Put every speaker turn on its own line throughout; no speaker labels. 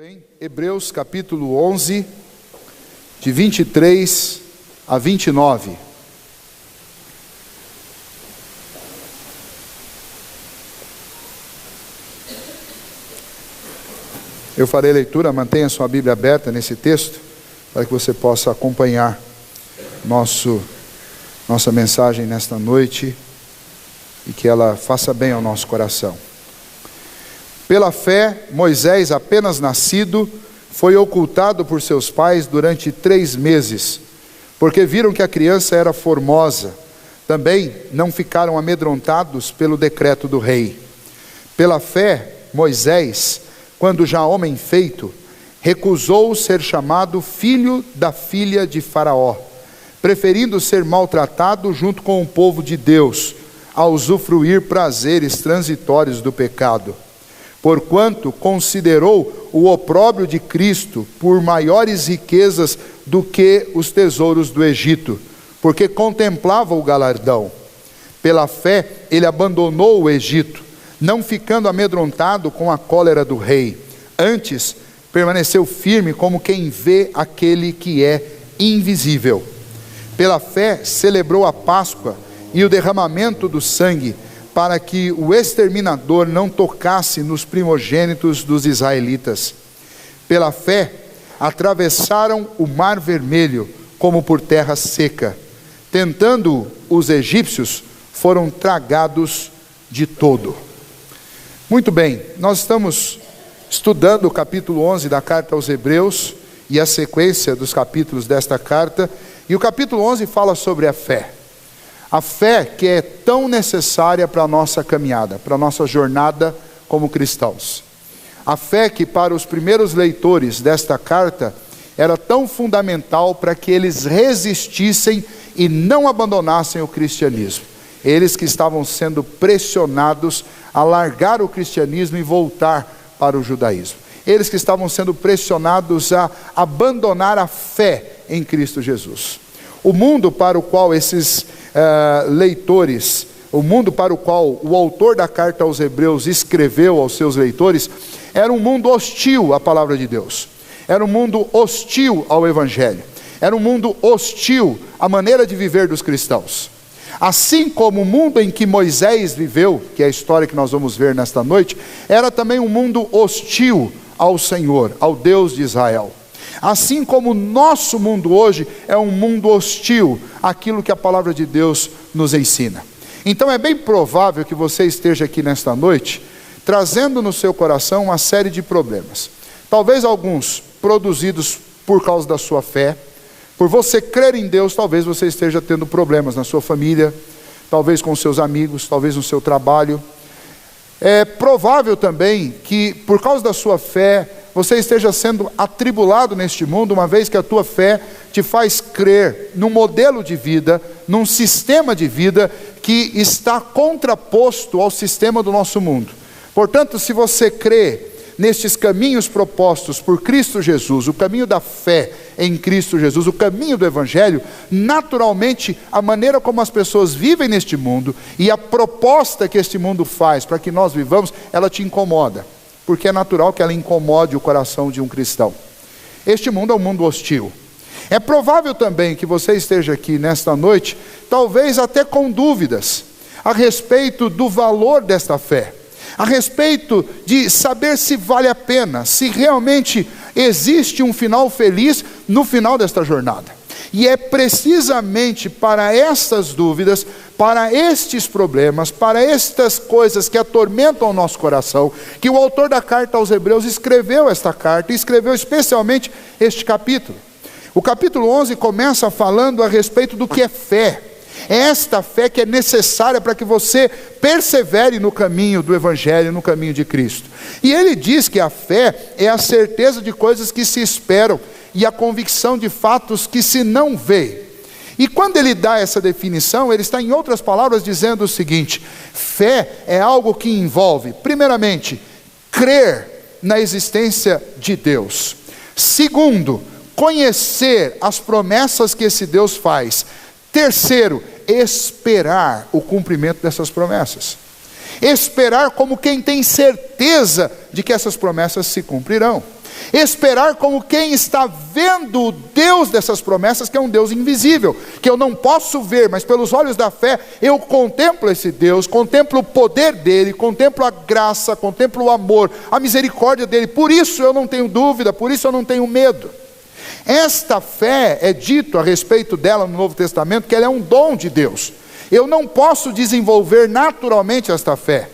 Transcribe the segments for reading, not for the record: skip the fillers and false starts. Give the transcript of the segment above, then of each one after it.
Bem, Hebreus capítulo 11, de 23 a 29. Eu farei leitura, mantenha sua Bíblia aberta nesse texto, para que você possa acompanhar nossa mensagem nesta noite, e que ela faça bem ao nosso coração. Pela fé, Moisés, apenas nascido, foi ocultado por seus pais durante 3 meses, porque viram que a criança era formosa. Também não ficaram amedrontados pelo decreto do rei. Pela fé, Moisés, quando já homem feito, recusou ser chamado filho da filha de Faraó, preferindo ser maltratado junto com o povo de Deus, a usufruir prazeres transitórios do pecado. Porquanto considerou o opróbrio de Cristo por maiores riquezas do que os tesouros do Egito, porque contemplava o galardão. Pela fé, ele abandonou o Egito, não ficando amedrontado com a cólera do rei. Antes, permaneceu firme como quem vê aquele que é invisível. Pela fé, celebrou a Páscoa e o derramamento do sangue, para que o exterminador não tocasse nos primogênitos dos israelitas. Pela fé, atravessaram o Mar Vermelho como por terra seca. Tentando os egípcios, foram tragados de todo. Muito bem, nós estamos estudando o capítulo 11 da carta aos Hebreus e a sequência dos capítulos desta carta. E o capítulo 11 fala sobre a fé. A fé que é tão necessária para a nossa caminhada, para a nossa jornada como cristãos. A fé que para os primeiros leitores desta carta era tão fundamental para que eles resistissem e não abandonassem o cristianismo. Eles que estavam sendo pressionados a largar o cristianismo e voltar para o judaísmo. Eles que estavam sendo pressionados a abandonar a fé em Cristo Jesus. O mundo para o qual esses leitores, o mundo para o qual o autor da carta aos Hebreus escreveu aos seus leitores, era um mundo hostil à palavra de Deus, era um mundo hostil ao Evangelho, era um mundo hostil à maneira de viver dos cristãos. Assim como o mundo em que Moisés viveu, que é a história que nós vamos ver nesta noite, era também um mundo hostil ao Senhor, ao Deus de Israel. Assim como o nosso mundo hoje é um mundo hostil àquilo que a palavra de Deus nos ensina. Então é bem provável que você esteja aqui nesta noite, trazendo no seu coração uma série de problemas. Talvez alguns produzidos por causa da sua fé. Por você crer em Deus, talvez você esteja tendo problemas na sua família, talvez com seus amigos, talvez no seu trabalho. É provável também que por causa da sua fé, você esteja sendo atribulado neste mundo, uma vez que a tua fé te faz crer num modelo de vida, num sistema de vida que está contraposto ao sistema do nosso mundo. Portanto, se você crê nestes caminhos propostos por Cristo Jesus, o caminho da fé em Cristo Jesus, o caminho do Evangelho, naturalmente a maneira como as pessoas vivem neste mundo e a proposta que este mundo faz para que nós vivamos, ela te incomoda. Porque é natural que ela incomode o coração de um cristão. Este mundo é um mundo hostil. É provável também que você esteja aqui nesta noite, talvez até com dúvidas, a respeito do valor desta fé, a respeito de saber se vale a pena, se realmente existe um final feliz no final desta jornada. E é precisamente para estas dúvidas, para estes problemas, para estas coisas que atormentam o nosso coração, que o autor da carta aos Hebreus escreveu esta carta, e escreveu especialmente este capítulo. O capítulo 11 começa falando a respeito do que é fé. É esta fé que é necessária para que você persevere no caminho do Evangelho, no caminho de Cristo. E ele diz que a fé é a certeza de coisas que se esperam, e a convicção de fatos que se não vê. E quando ele dá essa definição, ele está, em outras palavras, dizendo o seguinte: fé é algo que envolve, primeiramente, crer na existência de Deus. Segundo, conhecer as promessas que esse Deus faz. Terceiro, esperar o cumprimento dessas promessas. Esperar como quem tem certeza de que essas promessas se cumprirão. Esperar como quem está vendo o Deus dessas promessas, que é um Deus invisível, que eu não posso ver, mas pelos olhos da fé eu contemplo esse Deus, contemplo o poder dele, contemplo a graça, contemplo o amor, a misericórdia dele. Por isso eu não tenho dúvida, por isso eu não tenho medo. Esta fé, é dito a respeito dela no Novo Testamento, que ela é um dom de Deus. Eu não posso desenvolver naturalmente esta fé.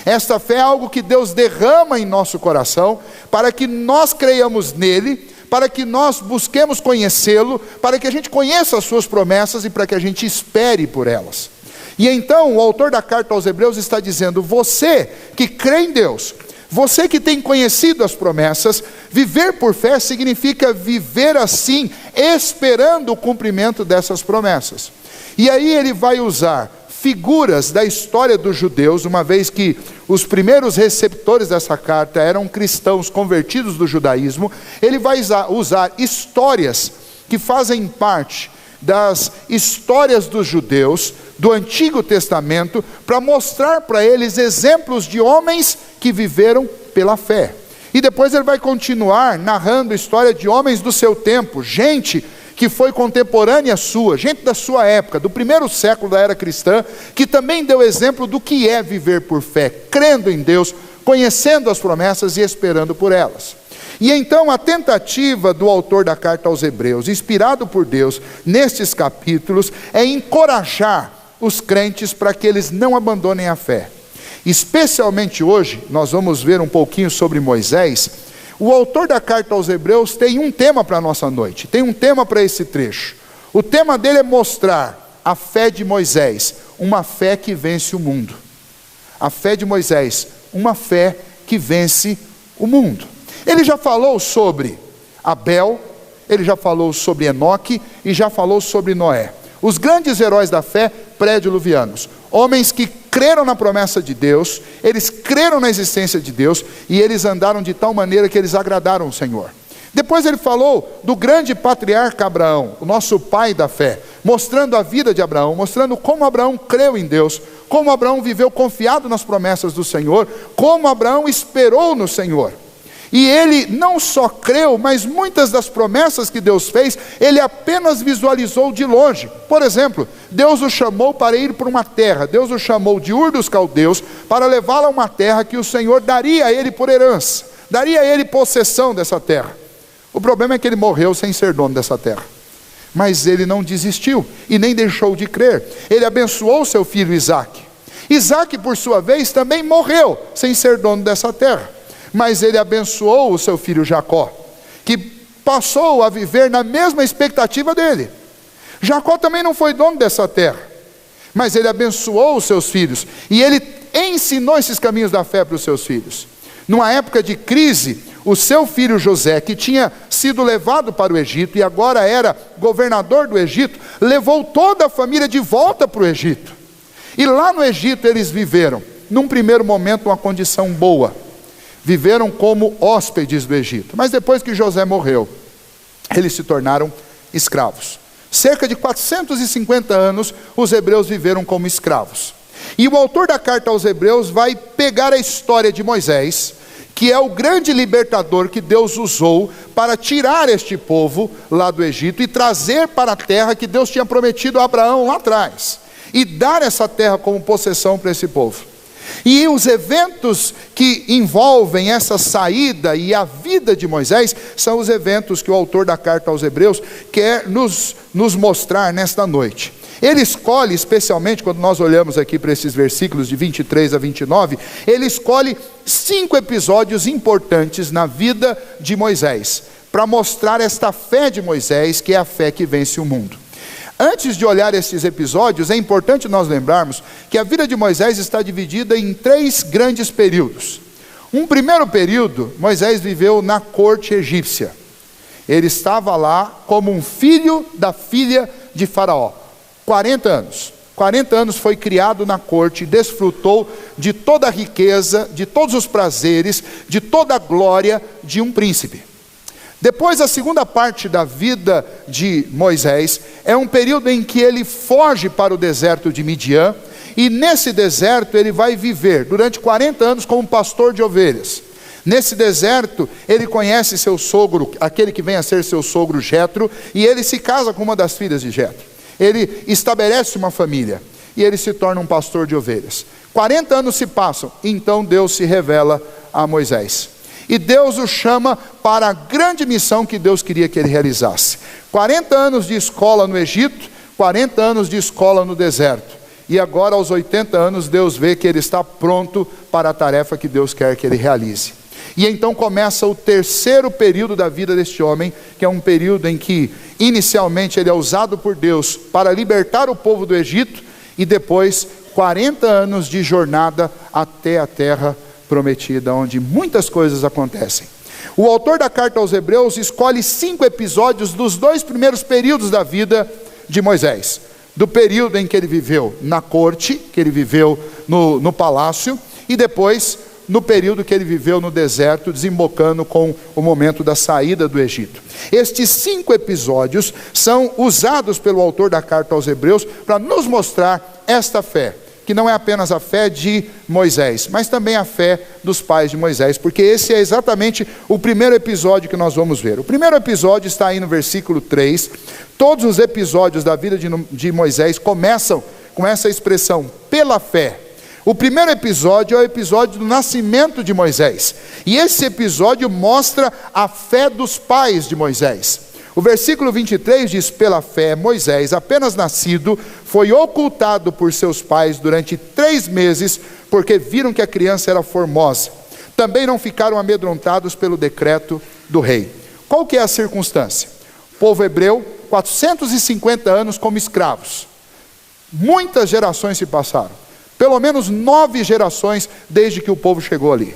Esta fé é algo que Deus derrama em nosso coração, para que nós creiamos nele, para que nós busquemos conhecê-lo, para que a gente conheça as suas promessas e para que a gente espere por elas. E então o autor da carta aos Hebreus está dizendo: você que crê em Deus, você que tem conhecido as promessas, viver por fé significa viver assim, esperando o cumprimento dessas promessas. E aí ele vai usar figuras da história dos judeus, uma vez que os primeiros receptores dessa carta eram cristãos convertidos do judaísmo. Ele vai usar histórias que fazem parte das histórias dos judeus do Antigo Testamento, para mostrar para eles exemplos de homens que viveram pela fé. E depois ele vai continuar narrando a história de homens do seu tempo, gente que foi contemporânea sua, gente da sua época, do primeiro século da era cristã, que também deu exemplo do que é viver por fé, crendo em Deus, conhecendo as promessas e esperando por elas. E então a tentativa do autor da carta aos Hebreus, inspirado por Deus nestes capítulos, é encorajar os crentes para que eles não abandonem a fé. Especialmente hoje, nós vamos ver um pouquinho sobre Moisés. O autor da carta aos Hebreus tem um tema para a nossa noite, tem um tema para esse trecho. O tema dele é mostrar a fé de Moisés, uma fé que vence o mundo. A fé de Moisés, uma fé que vence o mundo. Ele já falou sobre Abel, ele já falou sobre Enoque e já falou sobre Noé. Os grandes heróis da fé pré-diluvianos, homens que creram na promessa de Deus, eles creram na existência de Deus e eles andaram de tal maneira que eles agradaram o Senhor. Depois ele falou do grande patriarca Abraão, o nosso pai da fé, mostrando a vida de Abraão, mostrando como Abraão creu em Deus, como Abraão viveu confiado nas promessas do Senhor, como Abraão esperou no Senhor. E ele não só creu, mas muitas das promessas que Deus fez, ele apenas visualizou de longe. Por exemplo, Deus o chamou para ir para uma terra, Deus o chamou de Ur dos Caldeus, para levá-lo a uma terra que o Senhor daria a ele por herança, daria a ele possessão dessa terra. O problema é que ele morreu sem ser dono dessa terra. Mas ele não desistiu e nem deixou de crer. Ele abençoou seu filho Isaque. Isaque, por sua vez, também morreu sem ser dono dessa terra. Mas ele abençoou o seu filho Jacó, que passou a viver na mesma expectativa dele. Jacó também não foi dono dessa terra, mas ele abençoou os seus filhos, e ele ensinou esses caminhos da fé para os seus filhos. Numa época de crise, o seu filho José, que tinha sido levado para o Egito, e agora era governador do Egito, levou toda a família de volta para o Egito. E lá no Egito eles viveram, num primeiro momento, uma condição boa. Viveram como hóspedes do Egito. Mas depois que José morreu, eles se tornaram escravos. Cerca de 450 anos, os hebreus viveram como escravos. E o autor da carta aos Hebreus vai pegar a história de Moisés, que é o grande libertador que Deus usou para tirar este povo lá do Egito e trazer para a terra que Deus tinha prometido a Abraão lá atrás. E dar essa terra como possessão para esse povo. E os eventos que envolvem essa saída e a vida de Moisés são os eventos que o autor da carta aos Hebreus quer nos mostrar nesta noite. Ele escolhe, especialmente quando nós olhamos aqui para esses versículos de 23 a 29, ele escolhe 5 episódios importantes na vida de Moisés, para mostrar esta fé de Moisés, que é a fé que vence o mundo. Antes de olhar esses episódios, é importante nós lembrarmos que a vida de Moisés está dividida em 3 grandes períodos. Um primeiro período, Moisés viveu na corte egípcia. Ele estava lá como um filho da filha de Faraó. 40 anos. 40 anos foi criado na corte, desfrutou de toda a riqueza, de todos os prazeres, de toda a glória de um príncipe. Depois, a segunda parte da vida de Moisés é um período em que ele foge para o deserto de Midian, e nesse deserto ele vai viver durante 40 anos como pastor de ovelhas. Nesse deserto, ele conhece seu sogro, aquele que vem a ser seu sogro Jetro, e ele se casa com uma das filhas de Jetro. Ele estabelece uma família, e ele se torna um pastor de ovelhas. 40 anos se passam, e então Deus se revela a Moisés. E Deus o chama para a grande missão que Deus queria que ele realizasse. 40 anos de escola no Egito, 40 anos de escola no deserto. E agora, aos 80 anos, Deus vê que ele está pronto para a tarefa que Deus quer que ele realize. E então começa o terceiro período da vida deste homem, que é um período em que, inicialmente, ele é usado por Deus para libertar o povo do Egito, e depois, 40 anos de jornada até a terra prometida, onde muitas coisas acontecem. O autor da carta aos Hebreus escolhe 5 episódios dos 2 primeiros períodos da vida de Moisés. Do período em que ele viveu na corte, que ele viveu no palácio, e depois no período que ele viveu no deserto, desembocando com o momento da saída do Egito. Estes 5 episódios são usados pelo autor da carta aos Hebreus para nos mostrar esta fé, que não é apenas a fé de Moisés, mas também a fé dos pais de Moisés, porque esse é exatamente o primeiro episódio que nós vamos ver. O primeiro episódio está aí no versículo 3, todos os episódios da vida de Moisés começam com essa expressão, pela fé. O primeiro episódio é o episódio do nascimento de Moisés, e esse episódio mostra a fé dos pais de Moisés. O versículo 23 diz, pela fé Moisés, apenas nascido, foi ocultado por seus pais durante 3 meses, porque viram que a criança era formosa. Também não ficaram amedrontados pelo decreto do rei. Qual que é a circunstância? O povo hebreu, 450 anos como escravos. Muitas gerações se passaram. Pelo menos 9 gerações desde que o povo chegou ali.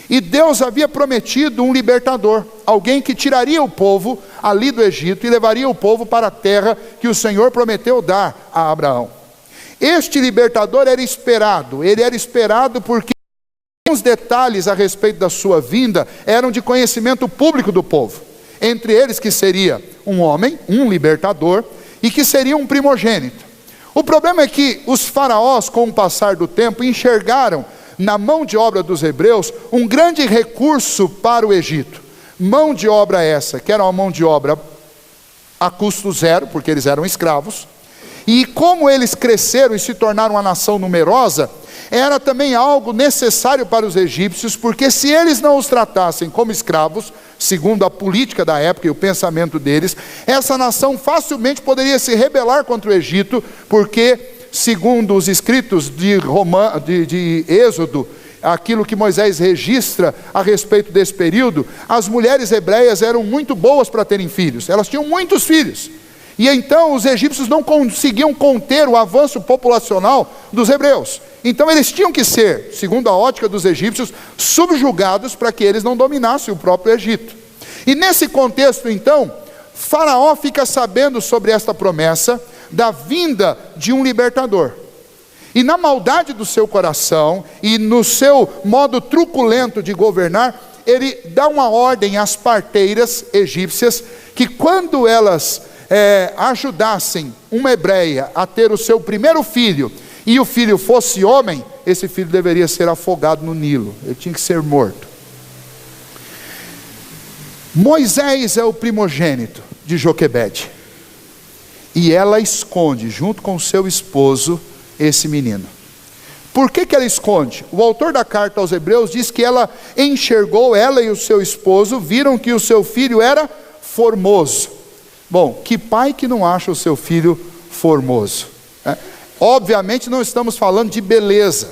E Deus havia prometido um libertador, alguém que tiraria o povo ali do Egito e levaria o povo para a terra que o Senhor prometeu dar a Abraão. Este libertador era esperado, ele era esperado porque os detalhes a respeito da sua vinda eram de conhecimento público do povo. Entre eles que seria um homem, um libertador, e que seria um primogênito. O problema é que os faraós, com o passar do tempo, enxergaram na mão de obra dos hebreus um grande recurso para o Egito. Mão de obra essa, que era uma mão de obra a custo zero, porque eles eram escravos. E como eles cresceram e se tornaram uma nação numerosa, era também algo necessário para os egípcios, porque se eles não os tratassem como escravos, segundo a política da época e o pensamento deles, essa nação facilmente poderia se rebelar contra o Egito, porque, segundo os escritos de Êxodo, aquilo que Moisés registra a respeito desse período, as mulheres hebreias eram muito boas para terem filhos, elas tinham muitos filhos. E então os egípcios não conseguiam conter o avanço populacional dos hebreus. Então eles tinham que ser, segundo a ótica dos egípcios, subjugados para que eles não dominassem o próprio Egito. E nesse contexto então, Faraó fica sabendo sobre esta promessa da vinda de um libertador. E na maldade do seu coração e no seu modo truculento de governar, ele dá uma ordem às parteiras egípcias que quando elas ajudassem uma hebreia a ter o seu primeiro filho, e o filho fosse homem, esse filho deveria ser afogado no Nilo, ele tinha que ser morto. Moisés é o primogênito de Joquebede, e ela esconde, junto com seu esposo, esse menino. Por que ela esconde? O autor da carta aos Hebreus diz que ela enxergou, ela e o seu esposo, viram que o seu filho era formoso. Bom, que pai que não acha o seu filho formoso? Obviamente não estamos falando de beleza.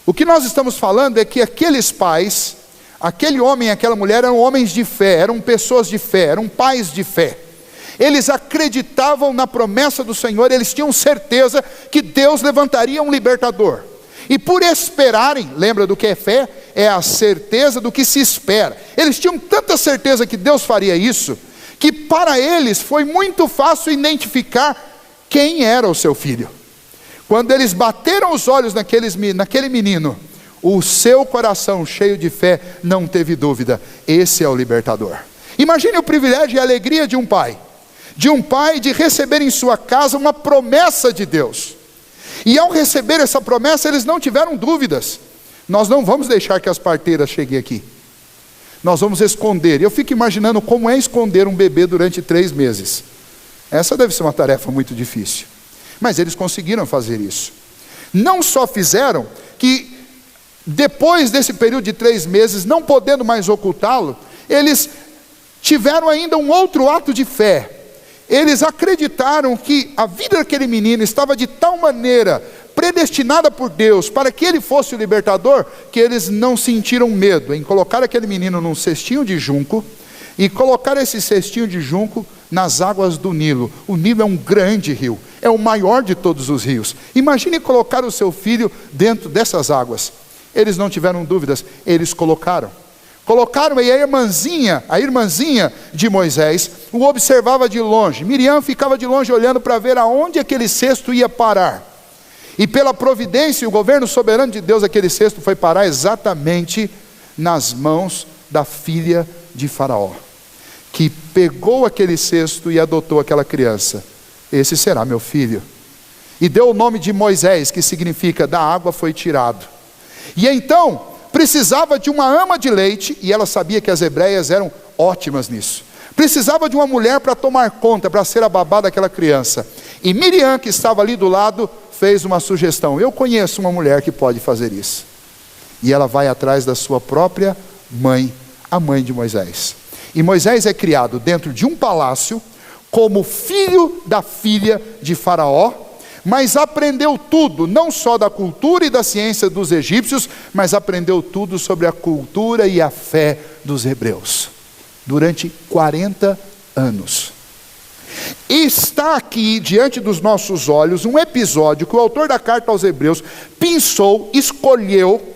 O que nós estamos falando é que aqueles pais, aquele homem e aquela mulher eram homens de fé, eram pessoas de fé, eram pais de fé. Eles acreditavam na promessa do Senhor, eles tinham certeza que Deus levantaria um libertador. E por esperarem, lembra do que é fé? É a certeza do que se espera. Eles tinham tanta certeza que Deus faria isso, que para eles foi muito fácil identificar quem era o seu filho. Quando eles bateram os olhos naquele menino, o seu coração cheio de fé não teve dúvida, esse é o libertador. Imagine o privilégio e a alegria de um pai de receber em sua casa uma promessa de Deus. E ao receber essa promessa, eles não tiveram dúvidas. Nós não vamos deixar que as parteiras cheguem aqui. nós vamos esconder. Eu fico imaginando como é esconder um bebê durante 3 meses. Essa deve ser uma tarefa muito difícil. Mas eles conseguiram fazer isso. Não só fizeram, que depois desse período de 3 meses, não podendo mais ocultá-lo, eles tiveram ainda um outro ato de fé. Eles acreditaram que a vida daquele menino estava de tal maneira predestinada por Deus para que ele fosse o libertador, que eles não sentiram medo em colocar aquele menino num cestinho de junco e colocar esse cestinho de junco nas águas do Nilo. O Nilo é um grande rio, é o maior de todos os rios. Imagine colocar o seu filho dentro dessas águas. Eles não tiveram dúvidas, eles colocaram, e a irmãzinha de Moisés o observava de longe. Miriam ficava de longe olhando para ver aonde aquele cesto ia parar. E pela providência e o governo soberano de Deus, aquele cesto foi parar exatamente nas mãos da filha de Faraó, que pegou aquele cesto e adotou aquela criança. Esse será meu filho. E deu o nome de Moisés, que significa da água foi tirado. E então precisava de uma ama de leite, e ela sabia que as hebreias eram ótimas nisso. Precisava de uma mulher para tomar conta, para ser a babá daquela criança. E Miriam, que estava ali do lado, fez uma sugestão: eu conheço uma mulher que pode fazer isso. E ela vai atrás da sua própria mãe, a mãe de Moisés. E Moisés é criado dentro de um palácio, como filho da filha de Faraó, mas aprendeu tudo, não só da cultura e da ciência dos egípcios, mas aprendeu tudo sobre a cultura e a fé dos hebreus, durante 40 anos. E está aqui, diante dos nossos olhos, um episódio que o autor da carta aos Hebreus pensou, escolheu,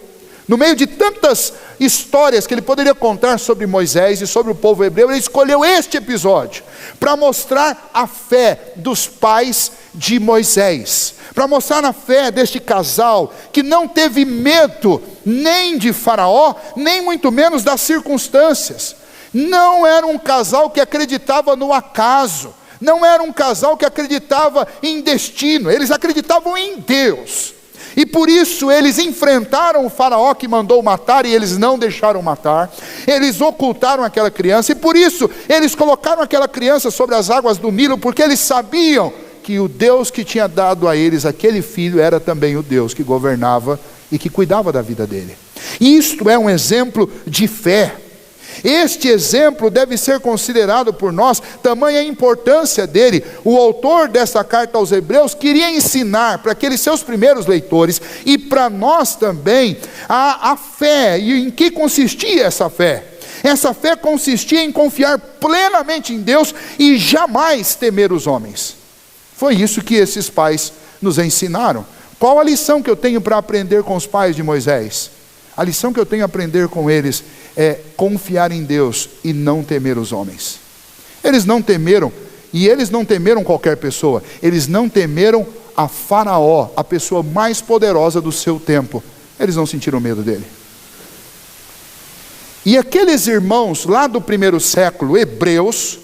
no meio de tantas histórias que ele poderia contar sobre Moisés e sobre o povo hebreu, ele escolheu este episódio para mostrar a fé dos pais de Moisés, para mostrar a fé deste casal que não teve medo nem de Faraó, nem muito menos das circunstâncias. Não era um casal que acreditava no acaso, não era um casal que acreditava em destino, eles acreditavam em Deus. E por isso eles enfrentaram o Faraó que mandou matar, e eles não deixaram matar. Eles ocultaram aquela criança, e por isso eles colocaram aquela criança sobre as águas do Nilo, porque eles sabiam que o Deus que tinha dado a eles aquele filho era também o Deus que governava e que cuidava da vida dele. Isto é um exemplo de fé. Este exemplo deve ser considerado por nós, tamanha a importância dele. O autor dessa carta aos Hebreus queria ensinar para aqueles seus primeiros leitores, e para nós também, a fé, e em que consistia essa fé. Essa fé consistia em confiar plenamente em Deus e jamais temer os homens. Foi isso que esses pais nos ensinaram. Qual a lição que eu tenho para aprender com os pais de Moisés? A lição que eu tenho a aprender com eles é confiar em Deus e não temer os homens. Eles não temeram, e eles não temeram qualquer pessoa, eles não temeram a Faraó, a pessoa mais poderosa do seu tempo. Eles não sentiram medo dele. E aqueles irmãos lá do primeiro século, hebreus,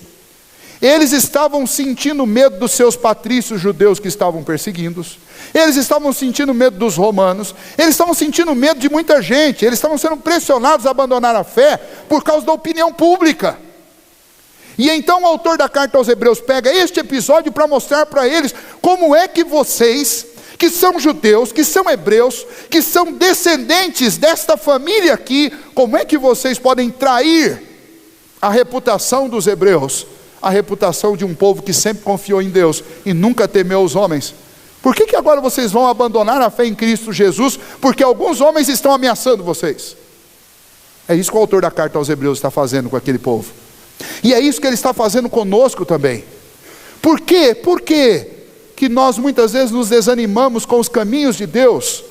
eles estavam sentindo medo dos seus patrícios judeus que estavam perseguindo-os. Eles estavam sentindo medo dos romanos. Eles estavam sentindo medo de muita gente. Eles estavam sendo pressionados a abandonar a fé por causa da opinião pública. E então o autor da carta aos Hebreus pega este episódio para mostrar para eles como é que vocês, que são judeus, que são hebreus, que são descendentes desta família aqui, como é que vocês podem trair a reputação dos hebreus, a reputação de um povo que sempre confiou em Deus e nunca temeu os homens? Por que agora vocês vão abandonar a fé em Cristo Jesus? Porque alguns homens estão ameaçando vocês. É isso que o autor da carta aos Hebreus está fazendo com aquele povo. E é isso que ele está fazendo conosco também. Por quê? Por quê que nós muitas vezes nos desanimamos com os caminhos de Deus?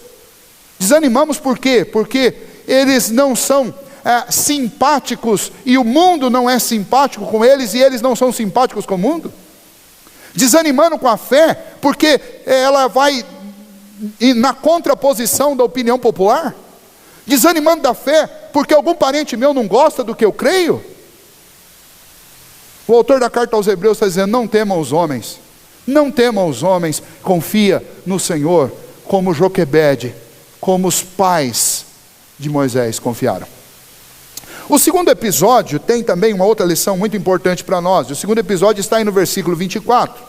Desanimamos por quê? Porque eles não são simpáticos, e o mundo não é simpático com eles, e eles não são simpáticos com o mundo. Desanimando com a fé, porque ela vai na contraposição da opinião popular. Desanimando da fé, porque algum parente meu não gosta do que eu creio. O autor da carta aos Hebreus está dizendo: não temam os homens, não temam os homens, confia no Senhor, como Joquebede, como os pais de Moisés confiaram. O segundo episódio tem também uma outra lição muito importante para nós. O segundo episódio está aí no versículo 24.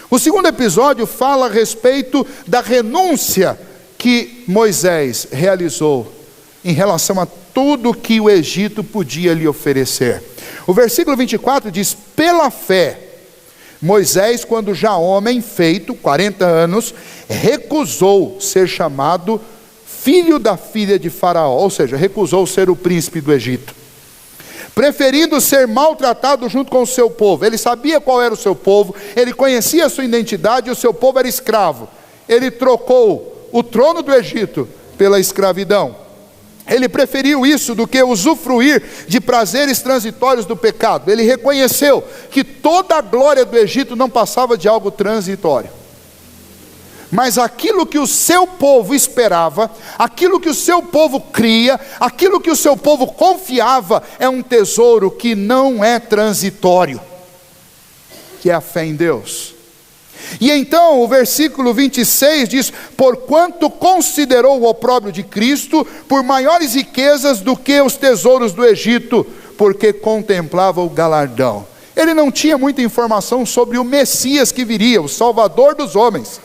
O segundo episódio fala a respeito da renúncia que Moisés realizou em relação a tudo que o Egito podia lhe oferecer. O versículo 24 diz: pela fé, Moisés, quando já homem feito, 40 anos, recusou ser chamado filho da filha de Faraó, ou seja, recusou ser o príncipe do Egito, preferindo ser maltratado junto com o seu povo. Ele sabia qual era o seu povo, ele conhecia a sua identidade, e o seu povo era escravo. Ele trocou o trono do Egito pela escravidão. Ele preferiu isso do que usufruir de prazeres transitórios do pecado. Ele reconheceu que toda a glória do Egito não passava de algo transitório. Mas aquilo que o seu povo esperava, aquilo que o seu povo cria, aquilo que o seu povo confiava, é um tesouro que não é transitório, que é a fé em Deus. E então o versículo 26 diz: porquanto considerou o opróbrio de Cristo por maiores riquezas do que os tesouros do Egito, porque contemplava o galardão. Ele não tinha muita informação sobre o Messias que viria, o Salvador dos homens,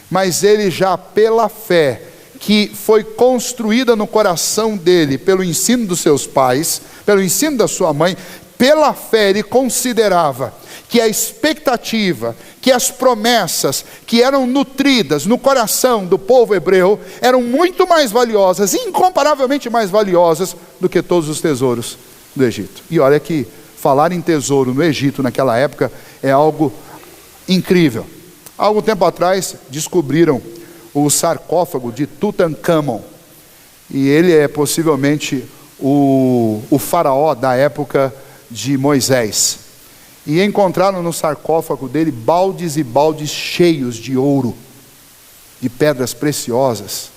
mas ele já pela fé que foi construída no coração dele, pelo ensino dos seus pais, pelo ensino da sua mãe, pela fé ele considerava que a expectativa, que as promessas que eram nutridas no coração do povo hebreu eram muito mais valiosas, incomparavelmente mais valiosas do que todos os tesouros do Egito. E olha que falar em tesouro no Egito naquela época é algo incrível. Há algum tempo atrás descobriram o sarcófago de Tutancâmon, e ele é possivelmente o faraó da época de Moisés. E encontraram no sarcófago dele baldes e baldes cheios de ouro, de pedras preciosas,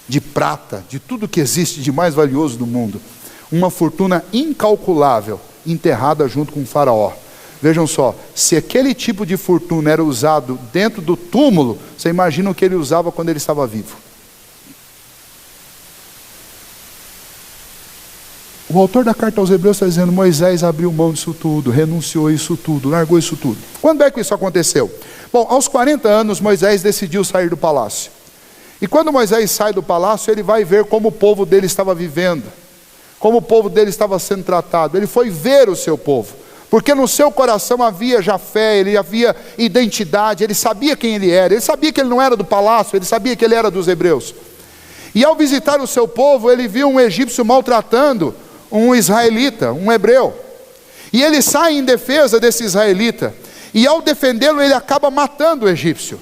de prata, de tudo que existe de mais valioso do mundo. Uma fortuna incalculável enterrada junto com o faraó. Vejam só, se aquele tipo de fortuna era usado dentro do túmulo, você imagina o que ele usava quando ele estava vivo. O autor da carta aos Hebreus está dizendo: Moisés abriu mão disso tudo, renunciou isso tudo, largou isso tudo. Quando é que isso aconteceu? Bom, aos 40 anos Moisés decidiu sair do palácio. E quando Moisés sai do palácio, ele vai ver como o povo dele estava vivendo, como o povo dele estava sendo tratado. Ele foi ver o seu povo, porque no seu coração havia já fé, ele havia identidade, ele sabia quem ele era, ele sabia que ele não era do palácio, ele sabia que ele era dos hebreus. E ao visitar o seu povo, ele viu um egípcio maltratando um israelita, um hebreu, e ele sai em defesa desse israelita, e ao defendê-lo ele acaba matando o egípcio.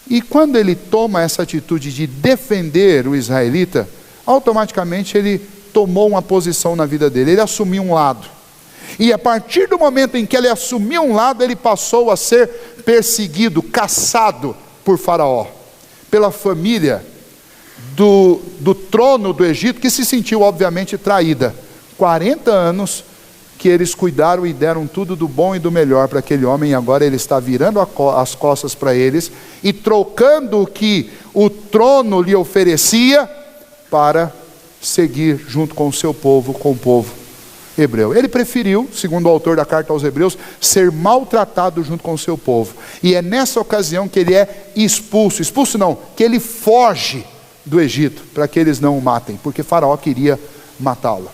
E quando ele toma essa atitude de defender o israelita, automaticamente ele tomou uma posição na vida dele, ele assumiu um lado. E a partir do momento em que ele assumiu um lado, ele passou a ser perseguido, caçado por Faraó, pela família do trono do Egito, que se sentiu obviamente traída. 40 anos que eles cuidaram e deram tudo do bom e do melhor para aquele homem, e agora ele está virando as costas para eles e trocando o que o trono lhe oferecia para seguir junto com o seu povo, com o povo hebreu. Ele preferiu, segundo o autor da carta aos Hebreus, ser maltratado junto com o seu povo, e é nessa ocasião que ele é expulso não, que ele foge do Egito, para que eles não o matem, porque Faraó queria matá-lo.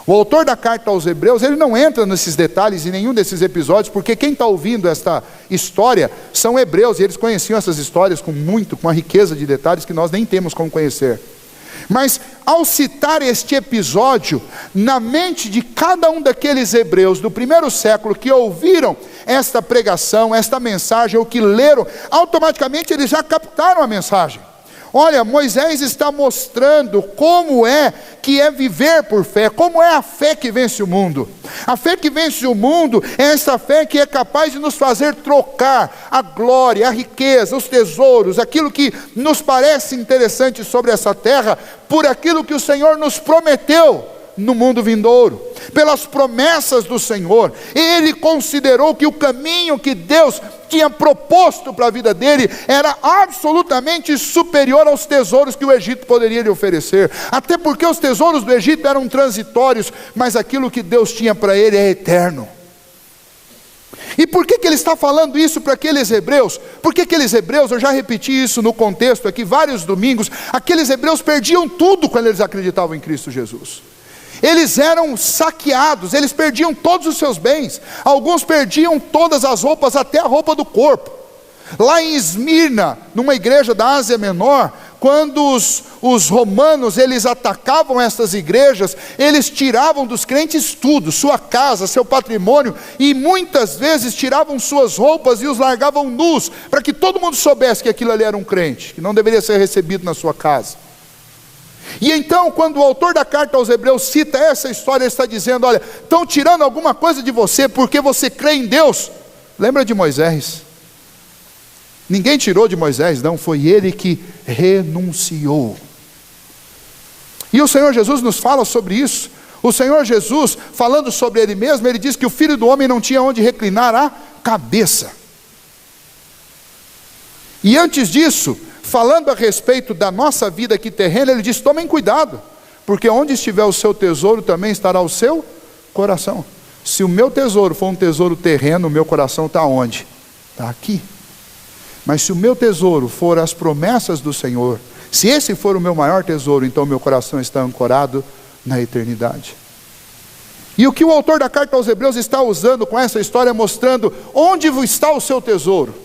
O autor da carta aos Hebreus, ele não entra nesses detalhes em nenhum desses episódios, porque quem está ouvindo esta história são hebreus, e eles conheciam essas histórias com uma riqueza de detalhes que nós nem temos como conhecer. Mas ao citar este episódio, na mente de cada um daqueles hebreus do primeiro século que ouviram esta pregação, esta mensagem, ou que leram, automaticamente eles já captaram a mensagem. Olha, Moisés está mostrando como é que é viver por fé, como é a fé que vence o mundo. A fé que vence o mundo é essa fé que é capaz de nos fazer trocar a glória, a riqueza, os tesouros, aquilo que nos parece interessante sobre essa terra, por aquilo que o Senhor nos prometeu no mundo vindouro, pelas promessas do Senhor. Ele considerou que o caminho que Deus tinha proposto para a vida dele era absolutamente superior aos tesouros que o Egito poderia lhe oferecer, até porque os tesouros do Egito eram transitórios, mas aquilo que Deus tinha para ele é eterno. E por que ele está falando isso para aqueles hebreus? Porque aqueles hebreus, eu já repeti isso no contexto aqui vários domingos, aqueles hebreus perdiam tudo quando eles acreditavam em Cristo Jesus. Eles eram saqueados, eles perdiam todos os seus bens, alguns perdiam todas as roupas, até a roupa do corpo. Lá em Esmirna, numa igreja da Ásia Menor, quando os romanos eles atacavam essas igrejas, eles tiravam dos crentes tudo, sua casa, seu patrimônio, e muitas vezes tiravam suas roupas e os largavam nus, para que todo mundo soubesse que aquilo ali era um crente, que não deveria ser recebido na sua casa. E então, quando o autor da carta aos Hebreus cita essa história, ele está dizendo: olha, estão tirando alguma coisa de você porque você crê em Deus. Lembra de Moisés? Ninguém tirou de Moisés, não, foi ele que renunciou. E o Senhor Jesus nos fala sobre isso. O Senhor Jesus, falando sobre ele mesmo, ele diz que o Filho do Homem não tinha onde reclinar a cabeça. E antes disso, falando a respeito da nossa vida aqui terrena, ele diz: tomem cuidado, porque onde estiver o seu tesouro, também estará o seu coração. Se o meu tesouro for um tesouro terreno, o meu coração está onde? Está aqui. Mas se o meu tesouro for as promessas do Senhor, se esse for o meu maior tesouro, então o meu coração está ancorado na eternidade. E o que o autor da carta aos Hebreus está usando com essa história, mostrando onde está o seu tesouro.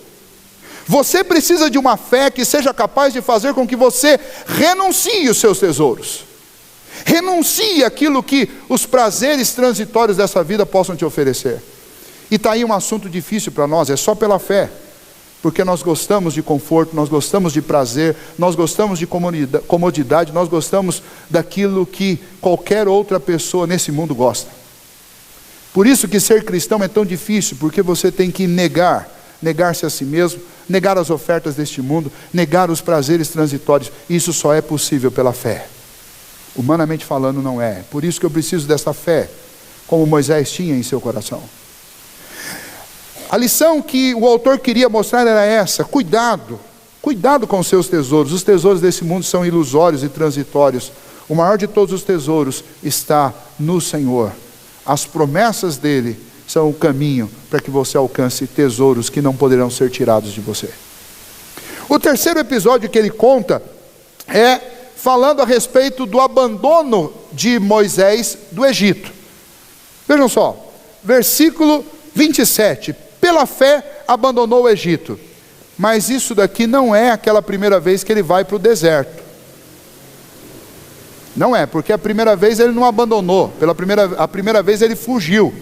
Você precisa de uma fé que seja capaz de fazer com que você renuncie os seus tesouros. Renuncie aquilo que os prazeres transitórios dessa vida possam te oferecer. E está aí um assunto difícil para nós, é só pela fé. Porque nós gostamos de conforto, nós gostamos de prazer, nós gostamos de comodidade, nós gostamos daquilo que qualquer outra pessoa nesse mundo gosta. Por isso que ser cristão é tão difícil, porque você tem que negar-se a si mesmo, negar as ofertas deste mundo, negar os prazeres transitórios. Isso só é possível pela fé. Humanamente falando, não é. Por isso que eu preciso dessa fé, como Moisés tinha em seu coração. A lição que o autor queria mostrar era essa: cuidado com os seus tesouros. Os tesouros desse mundo são ilusórios e transitórios. O maior de todos os tesouros está no Senhor. As promessas dele são o caminho para que você alcance tesouros que não poderão ser tirados de você. O terceiro episódio que ele conta é falando a respeito do abandono de Moisés do Egito. Vejam só, versículo 27. Pela fé abandonou o Egito. Mas isso daqui não é aquela primeira vez que ele vai para o deserto. Não é, porque a primeira vez ele não abandonou. A primeira vez ele fugiu.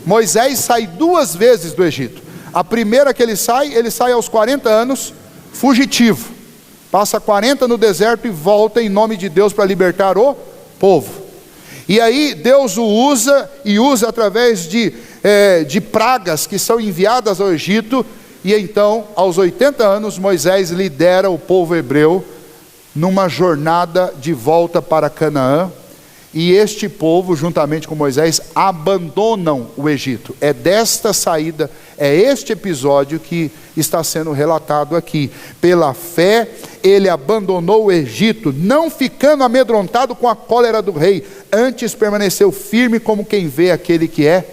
Moisés sai 2 vezes do Egito. A primeira que ele sai aos 40 anos, fugitivo. Passa 40 no deserto e volta em nome de Deus para libertar o povo. E aí Deus o usa, e usa através de pragas que são enviadas ao Egito. E então, aos 80 anos, Moisés lidera o povo hebreu numa jornada de volta para Canaã. E este povo, juntamente com Moisés, abandonam o Egito. É desta saída, é este episódio que está sendo relatado aqui. Pela fé, ele abandonou o Egito, não ficando amedrontado com a cólera do rei, antes permaneceu firme como quem vê aquele que é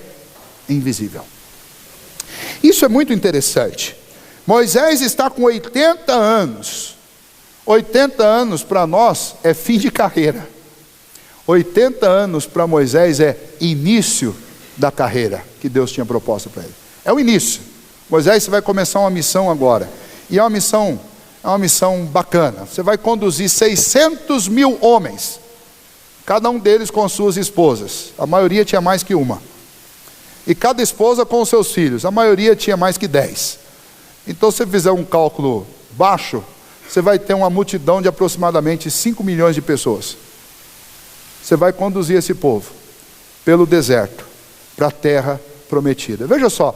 invisível. Isso é muito interessante. Moisés está com 80 anos. 80 anos para nós é fim de carreira. 80 anos para Moisés é início da carreira que Deus tinha proposto para ele. É o início. Moisés, você vai começar uma missão agora. E é uma missão bacana. Você vai conduzir 600 mil homens, cada um deles com suas esposas. A maioria tinha mais que uma. E cada esposa com os seus filhos. A maioria tinha mais que 10. Então, se você fizer um cálculo baixo, você vai ter uma multidão de aproximadamente 5 milhões de pessoas. Você vai conduzir esse povo pelo deserto, para a terra prometida. Veja só,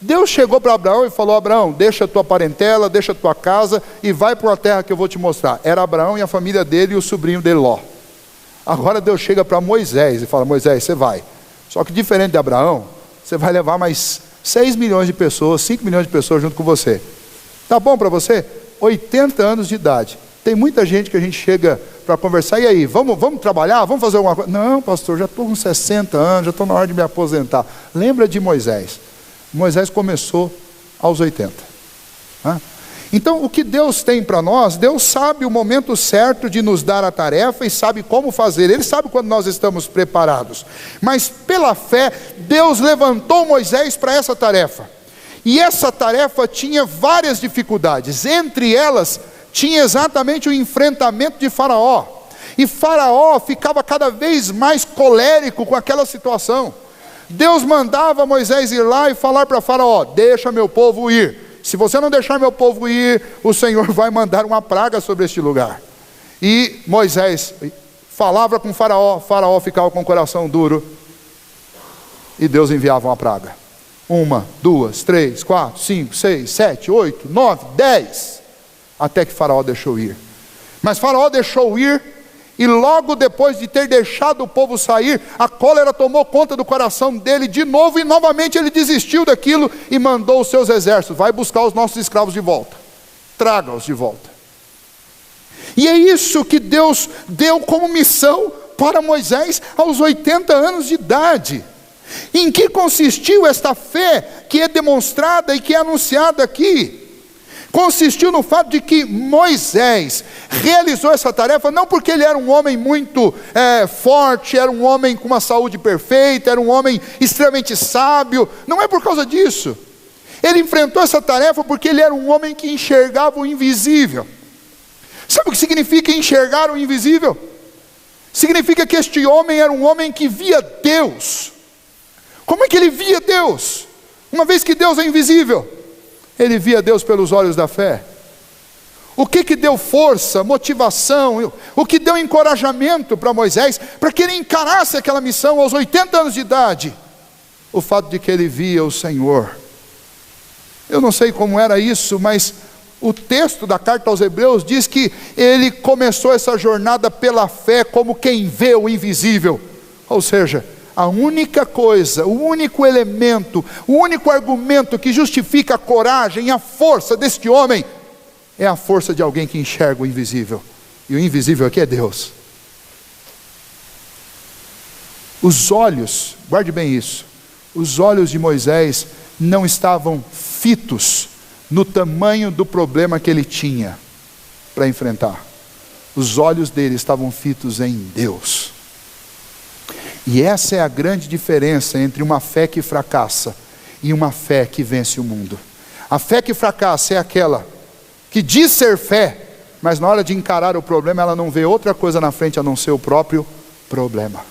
Deus chegou para Abraão e falou: Abraão, deixa a tua parentela, deixa a tua casa e vai para a terra que eu vou te mostrar. Era Abraão e a família dele e o sobrinho dele Ló. Agora Deus chega para Moisés e fala: Moisés, você vai. Só que diferente de Abraão, você vai levar mais 6 milhões de pessoas, 5 milhões de pessoas junto com você. Tá bom para você? 80 anos de idade. Tem muita gente que a gente chega para conversar: e aí, vamos trabalhar? Vamos fazer alguma coisa? Não, pastor, já estou com 60 anos, já estou na hora de me aposentar. Lembra de Moisés? Moisés começou aos 80. Então, o que Deus tem para nós, Deus sabe o momento certo de nos dar a tarefa e sabe como fazer. Ele sabe quando nós estamos preparados. Mas pela fé, Deus levantou Moisés para essa tarefa. E essa tarefa tinha várias dificuldades. Entre elas, tinha exatamente o enfrentamento de Faraó. E Faraó ficava cada vez mais colérico com aquela situação. Deus mandava Moisés ir lá e falar para Faraó: deixa meu povo ir. Se você não deixar meu povo ir, o Senhor vai mandar uma praga sobre este lugar. E Moisés falava com Faraó, Faraó ficava com o coração duro, e Deus enviava uma praga. 1, 2, 3, 4, 5, 6, 7, 8, 9, 10, até que Faraó deixou ir. Mas Faraó deixou ir, e logo depois de ter deixado o povo sair, a cólera tomou conta do coração dele de novo, e novamente ele desistiu daquilo e mandou os seus exércitos: vai buscar os nossos escravos de volta, traga-os de volta. E é isso que Deus deu como missão para Moisés aos 80 anos de idade. Em que consistiu esta fé que é demonstrada e que é anunciada aqui? Consistiu no fato de que Moisés realizou essa tarefa não porque ele era um homem muito forte, era um homem com uma saúde perfeita, era um homem extremamente sábio. Não é por causa disso. Ele enfrentou essa tarefa porque ele era um homem que enxergava o invisível. Sabe o que significa enxergar o invisível? Significa que este homem era um homem que via Deus. Como é que ele via Deus? Uma vez que Deus é invisível, ele via Deus pelos olhos da fé. O que deu força, motivação, o que deu encorajamento para Moisés, para que ele encarasse aquela missão aos 80 anos de idade? O fato de que ele via o Senhor. Eu não sei como era isso, mas o texto da carta aos Hebreus diz que ele começou essa jornada pela fé, como quem vê o invisível. Ou seja, a única coisa, o único elemento, o único argumento que justifica a coragem e a força deste homem é a força de alguém que enxerga o invisível. E o invisível aqui é Deus. Os olhos, guarde bem isso, os olhos de Moisés não estavam fitos no tamanho do problema que ele tinha para enfrentar. Os olhos dele estavam fitos em Deus. E essa é a grande diferença entre uma fé que fracassa e uma fé que vence o mundo. A fé que fracassa é aquela que diz ser fé, mas na hora de encarar o problema ela não vê outra coisa na frente a não ser o próprio problema.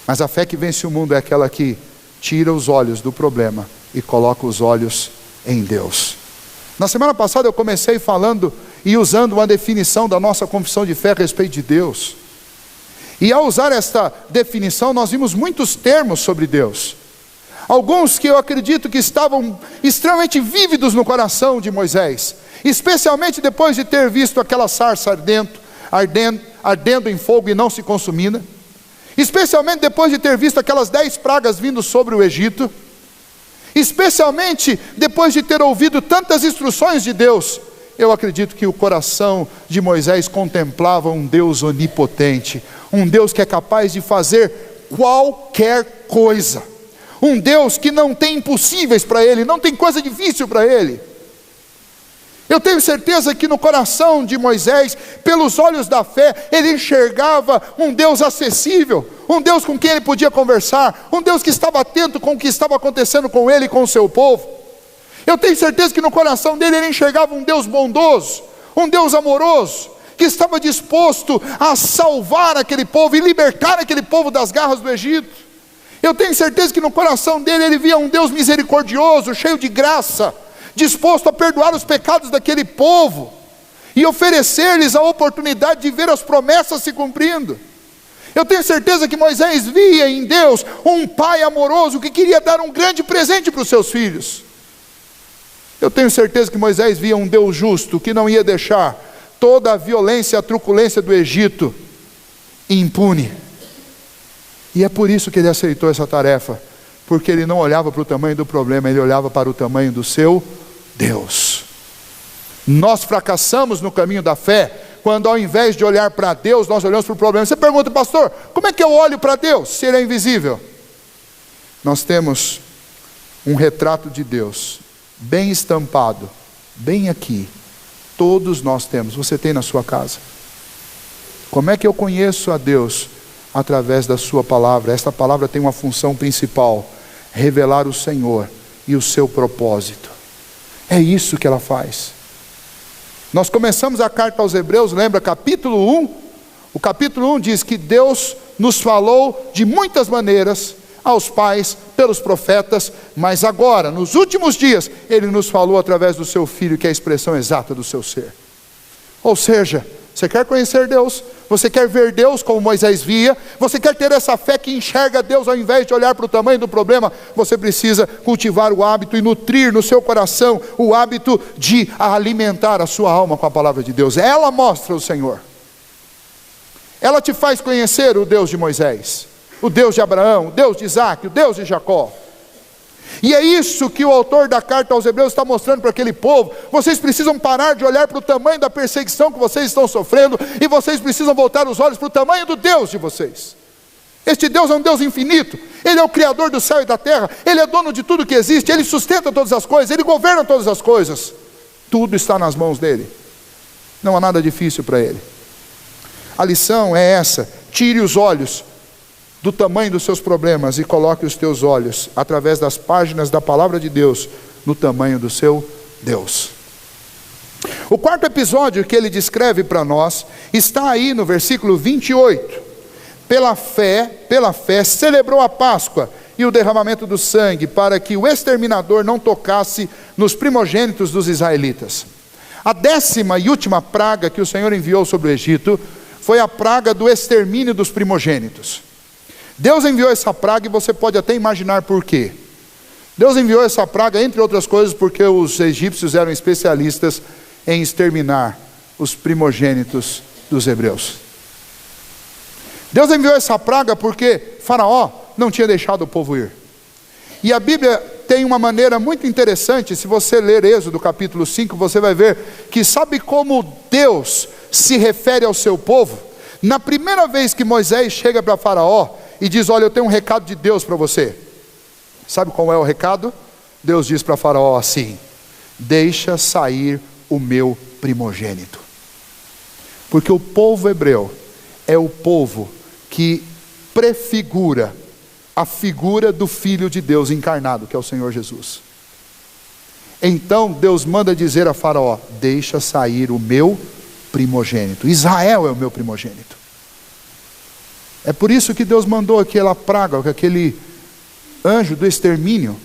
Mas a fé que vence o mundo é aquela que tira os olhos do problema e coloca os olhos em Deus. Na semana passada eu comecei falando e usando uma definição da nossa confissão de fé a respeito de Deus. E ao usar esta definição, nós vimos muitos termos sobre Deus. Alguns que eu acredito que estavam extremamente vívidos no coração de Moisés, especialmente depois de ter visto aquela sarça ardendo em fogo e não se consumindo, especialmente depois de ter visto aquelas 10 pragas vindo sobre o Egito, especialmente depois de ter ouvido tantas instruções de Deus. Eu acredito que o coração de Moisés contemplava um Deus onipotente, um Deus que é capaz de fazer qualquer coisa, um Deus que não tem impossíveis para Ele, não tem coisa difícil para Ele. Eu tenho certeza que no coração de Moisés, pelos olhos da fé, ele enxergava um Deus acessível, um Deus com quem ele podia conversar, um Deus que estava atento com o que estava acontecendo com ele e com o seu povo. Eu tenho certeza que no coração dele ele enxergava um Deus bondoso, um Deus amoroso, que estava disposto a salvar aquele povo e libertar aquele povo das garras do Egito. Eu tenho certeza que no coração dele ele via um Deus misericordioso, cheio de graça, disposto a perdoar os pecados daquele povo e oferecer-lhes a oportunidade de ver as promessas se cumprindo. Eu tenho certeza que Moisés via em Deus um pai amoroso que queria dar um grande presente para os seus filhos. Eu tenho certeza que Moisés via um Deus justo que não ia deixar toda a violência e a truculência do Egito impune. E é por isso que ele aceitou essa tarefa, porque ele não olhava para o tamanho do problema, ele olhava para o tamanho do seu Deus. Nós fracassamos no caminho da fé quando, ao invés de olhar para Deus, nós olhamos para o problema. Você pergunta, pastor, como é que eu olho para Deus se Ele é invisível? Nós temos um retrato de Deus bem estampado, bem aqui. Todos nós temos. Você tem na sua casa. Como é que eu conheço a Deus? Através da sua palavra. Esta palavra tem uma função principal: revelar o Senhor e o seu propósito. É isso que ela faz. Nós começamos a carta aos Hebreus, lembra, capítulo 1? O capítulo 1 diz que Deus nos falou de muitas maneiras aos pais, pelos profetas, mas agora, nos últimos dias, Ele nos falou através do seu Filho, que é a expressão exata do seu ser. Ou seja, você quer conhecer Deus? Você quer ver Deus como Moisés via? Você quer ter essa fé que enxerga Deus ao invés de olhar para o tamanho do problema? Você precisa cultivar o hábito e nutrir no seu coração o hábito de alimentar a sua alma com a palavra de Deus. Ela mostra o Senhor. Ela te faz conhecer o Deus de Moisés, o Deus de Abraão, o Deus de Isaac, o Deus de Jacó. E é isso que o autor da carta aos Hebreus está mostrando para aquele povo. Vocês precisam parar de olhar para o tamanho da perseguição que vocês estão sofrendo, e vocês precisam voltar os olhos para o tamanho do Deus de vocês. Este Deus é um Deus infinito. Ele é o Criador do céu e da terra. Ele é dono de tudo que existe. Ele sustenta todas as coisas. Ele governa todas as coisas. Tudo está nas mãos dele. Não há nada difícil para ele. A lição é essa: tire os olhos do tamanho dos seus problemas e coloque os teus olhos, através das páginas da palavra de Deus, no tamanho do seu Deus. O quarto episódio que ele descreve para nós está aí no versículo 28. Pela fé, celebrou a Páscoa e o derramamento do sangue, para que o exterminador não tocasse nos primogênitos dos israelitas. A 10ª e última praga que o Senhor enviou sobre o Egito foi a praga do extermínio dos primogênitos. Deus enviou essa praga, e você pode até imaginar por quê. Deus enviou essa praga, entre outras coisas, porque os egípcios eram especialistas em exterminar os primogênitos dos hebreus. Deus enviou essa praga porque Faraó não tinha deixado o povo ir. E a Bíblia tem uma maneira muito interessante. Se você ler Êxodo capítulo 5, você vai ver que, sabe como Deus se refere ao seu povo? Na primeira vez que Moisés chega para Faraó e diz: olha, eu tenho um recado de Deus para você. Sabe qual é o recado? Deus diz para Faraó assim: deixa sair o meu primogênito. Porque o povo hebreu é o povo que prefigura a figura do Filho de Deus encarnado, que é o Senhor Jesus. Então Deus manda dizer a Faraó: deixa sair o meu primogênito. Israel é o meu primogênito. É por isso que Deus mandou aquela praga, aquele anjo do extermínio.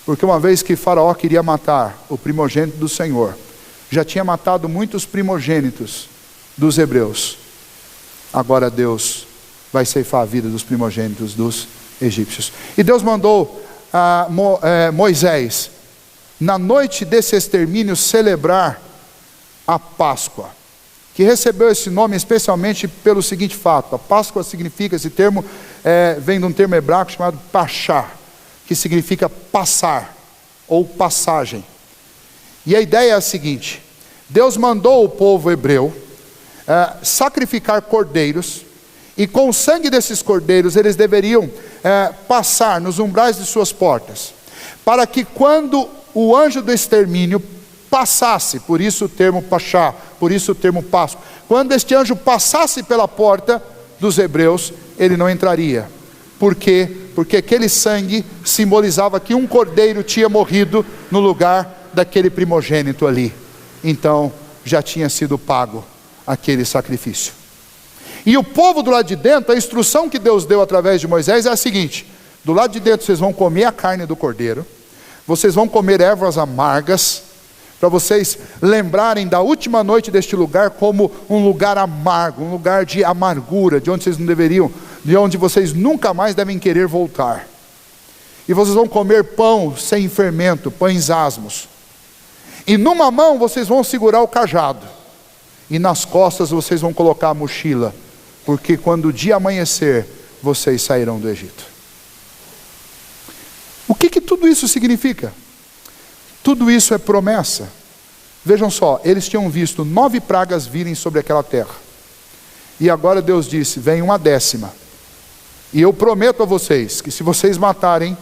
Porque uma vez que Faraó queria matar o primogênito do Senhor, já tinha matado muitos primogênitos dos hebreus. Agora Deus vai ceifar a vida dos primogênitos dos egípcios. E Deus mandou a Moisés, na noite desse extermínio, celebrar a Páscoa, que recebeu esse nome especialmente pelo seguinte fato: a Páscoa significa, esse termo vem de um termo hebraico chamado pachá, que significa passar, ou passagem. E a ideia é a seguinte: Deus mandou o povo hebreu sacrificar cordeiros, e com o sangue desses cordeiros eles deveriam passar nos umbrais de suas portas, para que quando o anjo do extermínio passasse, por isso o termo pachá, por isso o termo Páscoa, quando este anjo passasse pela porta dos hebreus, ele não entraria. Por quê? Porque aquele sangue simbolizava que um cordeiro tinha morrido no lugar daquele primogênito ali. Então já tinha sido pago aquele sacrifício. E o povo do lado de dentro, a instrução que Deus deu através de Moisés é a seguinte: do lado de dentro vocês vão comer a carne do cordeiro, vocês vão comer ervas amargas, para vocês lembrarem da última noite deste lugar como um lugar amargo, um lugar de amargura, de onde vocês não deveriam, de onde vocês nunca mais devem querer voltar. E vocês vão comer pão sem fermento, pães asmos. E numa mão vocês vão segurar o cajado, e nas costas vocês vão colocar a mochila porque quando o dia amanhecer, vocês sairão do Egito. O que tudo isso significa? Tudo isso é promessa. Vejam só, eles tinham visto 9 pragas virem sobre aquela terra. E agora Deus disse, vem uma 10ª. E eu prometo a vocês, que se vocês matarem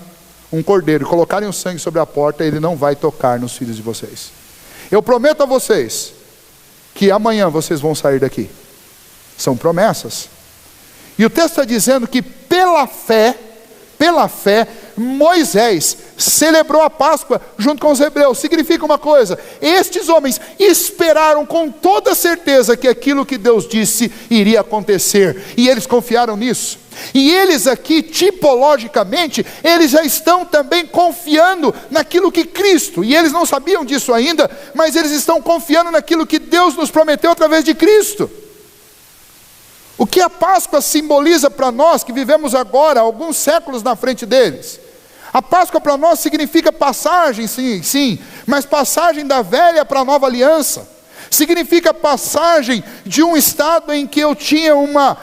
um cordeiro e colocarem o sangue sobre a porta, ele não vai tocar nos filhos de vocês. Eu prometo a vocês, que amanhã vocês vão sair daqui. São promessas. E o texto está dizendo que pela fé, Moisés celebrou a Páscoa junto com os hebreus. Significa uma coisa: estes homens esperaram com toda certeza que aquilo que Deus disse iria acontecer, e eles confiaram nisso. E eles aqui, tipologicamente, eles já estão também confiando naquilo que Cristo, e eles não sabiam disso ainda, mas eles estão confiando naquilo que Deus nos prometeu através de Cristo. O que a Páscoa simboliza para nós que vivemos agora, alguns séculos na frente deles? A Páscoa para nós significa passagem, sim, mas passagem da velha para a nova aliança. Significa passagem de um estado em que eu tinha uma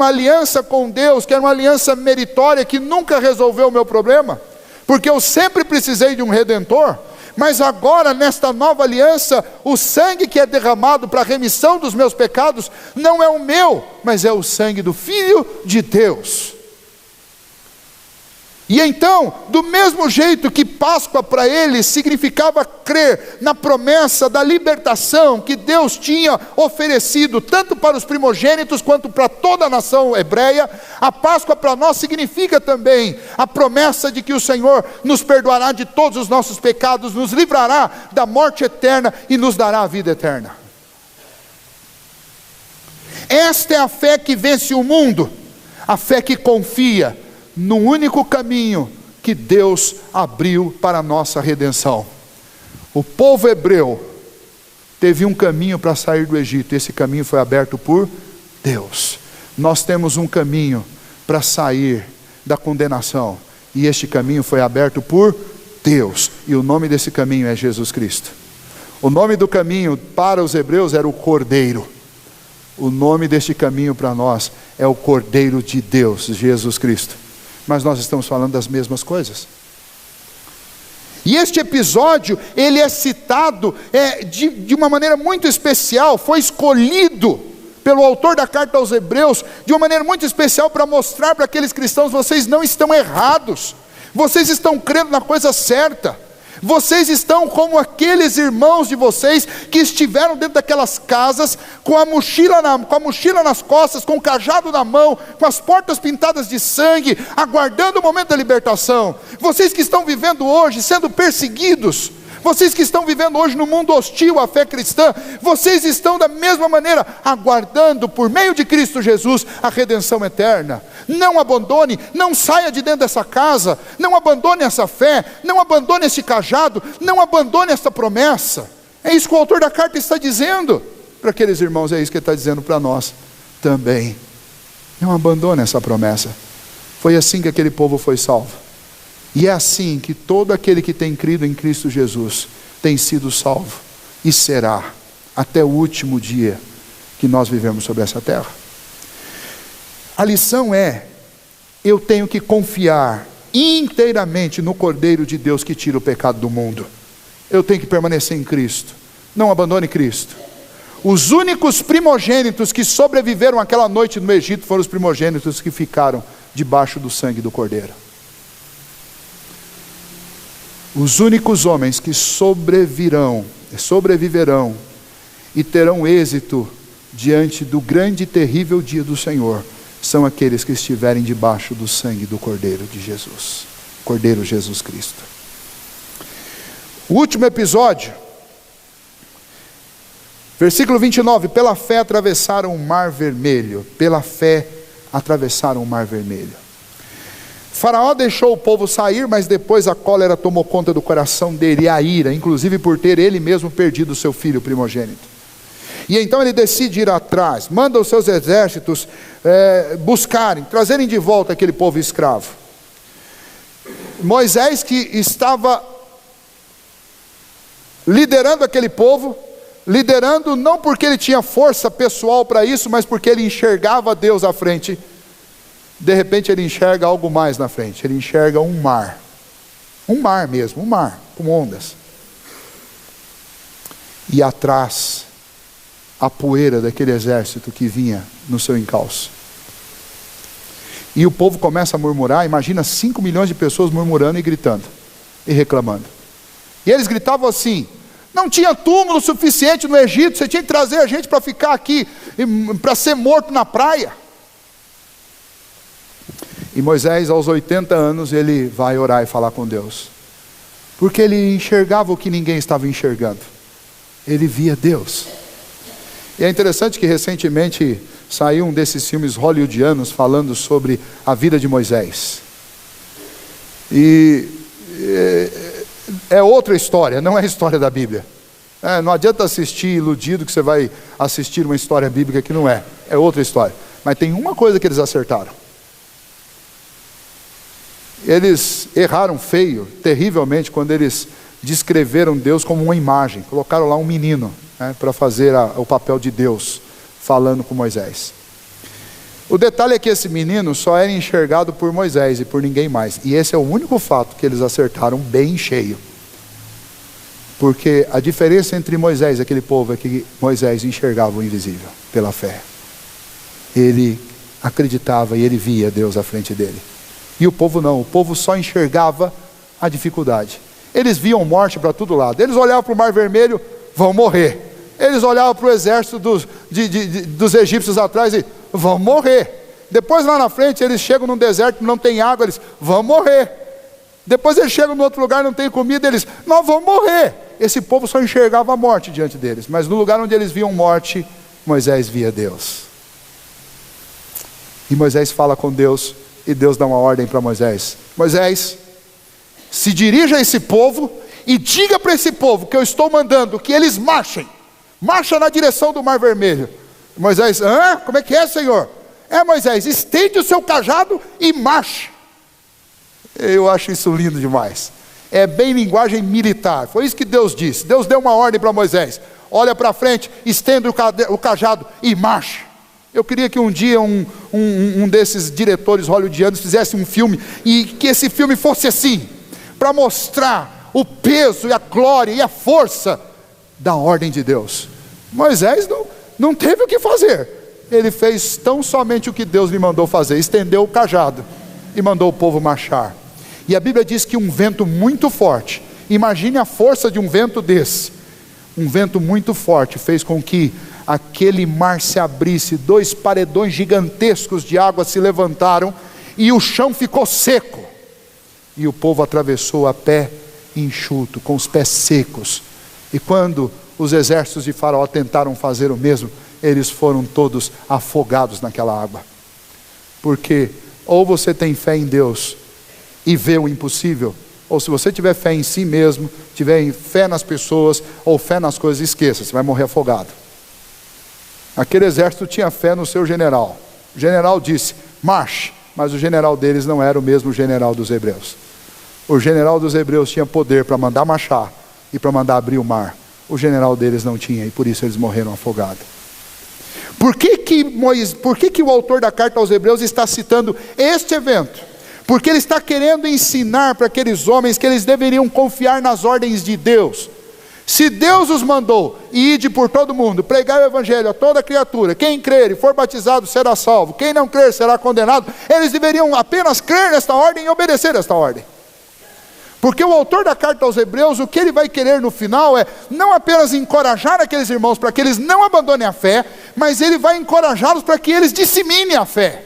aliança com Deus, que era uma aliança meritória, que nunca resolveu o meu problema, porque eu sempre precisei de um Redentor. Mas agora, nesta nova aliança, o sangue que é derramado para a remissão dos meus pecados, não é o meu, mas é o sangue do Filho de Deus. E então, do mesmo jeito que Páscoa para eles significava crer na promessa da libertação que Deus tinha oferecido, tanto para os primogênitos quanto para toda a nação hebreia, a Páscoa para nós significa também a promessa de que o Senhor nos perdoará de todos os nossos pecados, nos livrará da morte eterna e nos dará a vida eterna. Esta é a fé que vence o mundo, a fé que confia no único caminho que Deus abriu para a nossa redenção. O povo hebreu teve um caminho para sair do Egito, e esse caminho foi aberto por Deus. Nós temos um caminho para sair da condenação, e este caminho foi aberto por Deus, e o nome desse caminho é Jesus Cristo. O nome do caminho para os hebreus era o Cordeiro. O nome deste caminho para nós é o Cordeiro de Deus, Jesus Cristo. Mas nós estamos falando das mesmas coisas. E este episódio, ele é citado de uma maneira muito especial, foi escolhido pelo autor da carta aos Hebreus, de uma maneira muito especial, para mostrar para aqueles cristãos: vocês não estão errados, vocês estão crendo na coisa certa. Vocês estão como aqueles irmãos de vocês que estiveram dentro daquelas casas, com a mochila nas costas, com o cajado na mão, com as portas pintadas de sangue, aguardando o momento da libertação. Vocês que estão vivendo hoje, sendo perseguidos, vocês que estão vivendo hoje no mundo hostil à fé cristã, vocês estão da mesma maneira aguardando, por meio de Cristo Jesus, a redenção eterna. Não abandone, não saia de dentro dessa casa, não abandone essa fé, não abandone esse cajado, não abandone essa promessa. É isso que o autor da carta está dizendo para aqueles irmãos, é isso que ele está dizendo para nós também. Não abandone essa promessa. Foi assim que aquele povo foi salvo. E é assim que todo aquele que tem crido em Cristo Jesus tem sido salvo, e será até o último dia que nós vivemos sobre essa terra. A lição é: eu tenho que confiar inteiramente no Cordeiro de Deus que tira o pecado do mundo. Eu tenho que permanecer em Cristo. Não abandone Cristo. Os únicos primogênitos que sobreviveram àquela noite no Egito foram os primogênitos que ficaram debaixo do sangue do Cordeiro. Os únicos homens que sobreviverão e terão êxito diante do grande e terrível dia do Senhor são aqueles que estiverem debaixo do sangue do Cordeiro de Jesus, Cordeiro Jesus Cristo. O último episódio, versículo 29, pela fé atravessaram o mar vermelho. Pela fé atravessaram o mar vermelho. Faraó deixou o povo sair, mas depois a cólera tomou conta do coração dele, e a ira, inclusive por ter ele mesmo perdido o seu filho primogênito. E então ele decide ir atrás, manda os seus exércitos buscarem, trazerem de volta aquele povo escravo. Moisés, que estava liderando aquele povo, liderando não porque ele tinha força pessoal para isso, mas porque ele enxergava Deus à frente. De repente ele enxerga algo mais na frente, ele enxerga um mar mesmo, um mar com ondas, e atrás a poeira daquele exército que vinha no seu encalço. E o povo começa a murmurar. Imagina 5 milhões de pessoas murmurando e gritando e reclamando. E eles gritavam assim: não tinha túmulo suficiente no Egito, você tinha que trazer a gente para ficar aqui, para ser morto na praia. E Moisés, aos 80 anos, ele vai orar e falar com Deus, porque ele enxergava o que ninguém estava enxergando. Ele via Deus. E é interessante que recentemente saiu um desses filmes hollywoodianos falando sobre a vida de Moisés. E é outra história, não é a história da Bíblia. Não adianta assistir iludido que você vai assistir uma história bíblica que não é. É outra história. Mas tem uma coisa que eles acertaram. Eles erraram feio, terrivelmente, quando eles descreveram Deus como uma imagem. Colocaram lá um menino, para fazer o papel de Deus, falando com Moisés. O detalhe é que esse menino só era enxergado por Moisés e por ninguém mais. E esse é o único fato que eles acertaram bem cheio. Porque a diferença entre Moisés e aquele povo é que Moisés enxergava o invisível pela fé. Ele acreditava e ele via Deus à frente dele. E o povo não, o povo só enxergava a dificuldade. Eles viam morte para todo lado. Eles olhavam para o Mar Vermelho: vão morrer. Eles olhavam para o exército dos egípcios atrás e: vão morrer. Depois lá na frente eles chegam num deserto que não tem água, eles: vão morrer. Depois eles chegam num outro lugar, não tem comida, eles: nós vamos morrer. Esse povo só enxergava a morte diante deles, mas no lugar onde eles viam morte, Moisés via Deus. E Moisés fala com Deus, e Deus dá uma ordem para Moisés: Moisés, se dirija a esse povo e diga para esse povo que eu estou mandando que eles marchem. Marcha na direção do Mar Vermelho. Moisés: como é que é, Senhor? Moisés, estende o seu cajado e marche. Eu acho isso lindo demais. É bem linguagem militar. Foi isso que Deus disse. Deus deu uma ordem para Moisés: olha para frente, estenda o cajado e marche. Eu queria que um dia um desses diretores hollywoodianos fizesse um filme, e que esse filme fosse assim, para mostrar o peso e a glória e a força da ordem de Deus. Moisés não teve o que fazer. Ele fez tão somente o que Deus lhe mandou fazer: estendeu o cajado e mandou o povo marchar. E a Bíblia diz que um vento muito forte, imagine a força de um vento desse, um vento muito forte fez com que aquele mar se abrisse, 2 paredões gigantescos de água se levantaram, e o chão ficou seco, e o povo atravessou a pé enxuto, com os pés secos. E quando os exércitos de Faraó tentaram fazer o mesmo, eles foram todos afogados naquela água. Porque ou você tem fé em Deus e vê o impossível, ou se você tiver fé em si mesmo, tiver fé nas pessoas ou fé nas coisas, esqueça, você vai morrer afogado. Aquele exército tinha fé no seu general. O general disse: marche. Mas o general deles não era o mesmo general dos hebreus. O general dos hebreus tinha poder para mandar marchar e para mandar abrir o mar. O general deles não tinha, e por isso eles morreram afogados. Por que o autor da carta aos hebreus está citando este evento? Porque ele está querendo ensinar para aqueles homens que eles deveriam confiar nas ordens de Deus. Se Deus os mandou: ide por todo mundo, pregai o evangelho a toda criatura, quem crer e for batizado será salvo, quem não crer será condenado, eles deveriam apenas crer nesta ordem e obedecer esta ordem. Porque o autor da carta aos hebreus, o que ele vai querer no final é não apenas encorajar aqueles irmãos para que eles não abandonem a fé, mas ele vai encorajá-los para que eles disseminem a fé.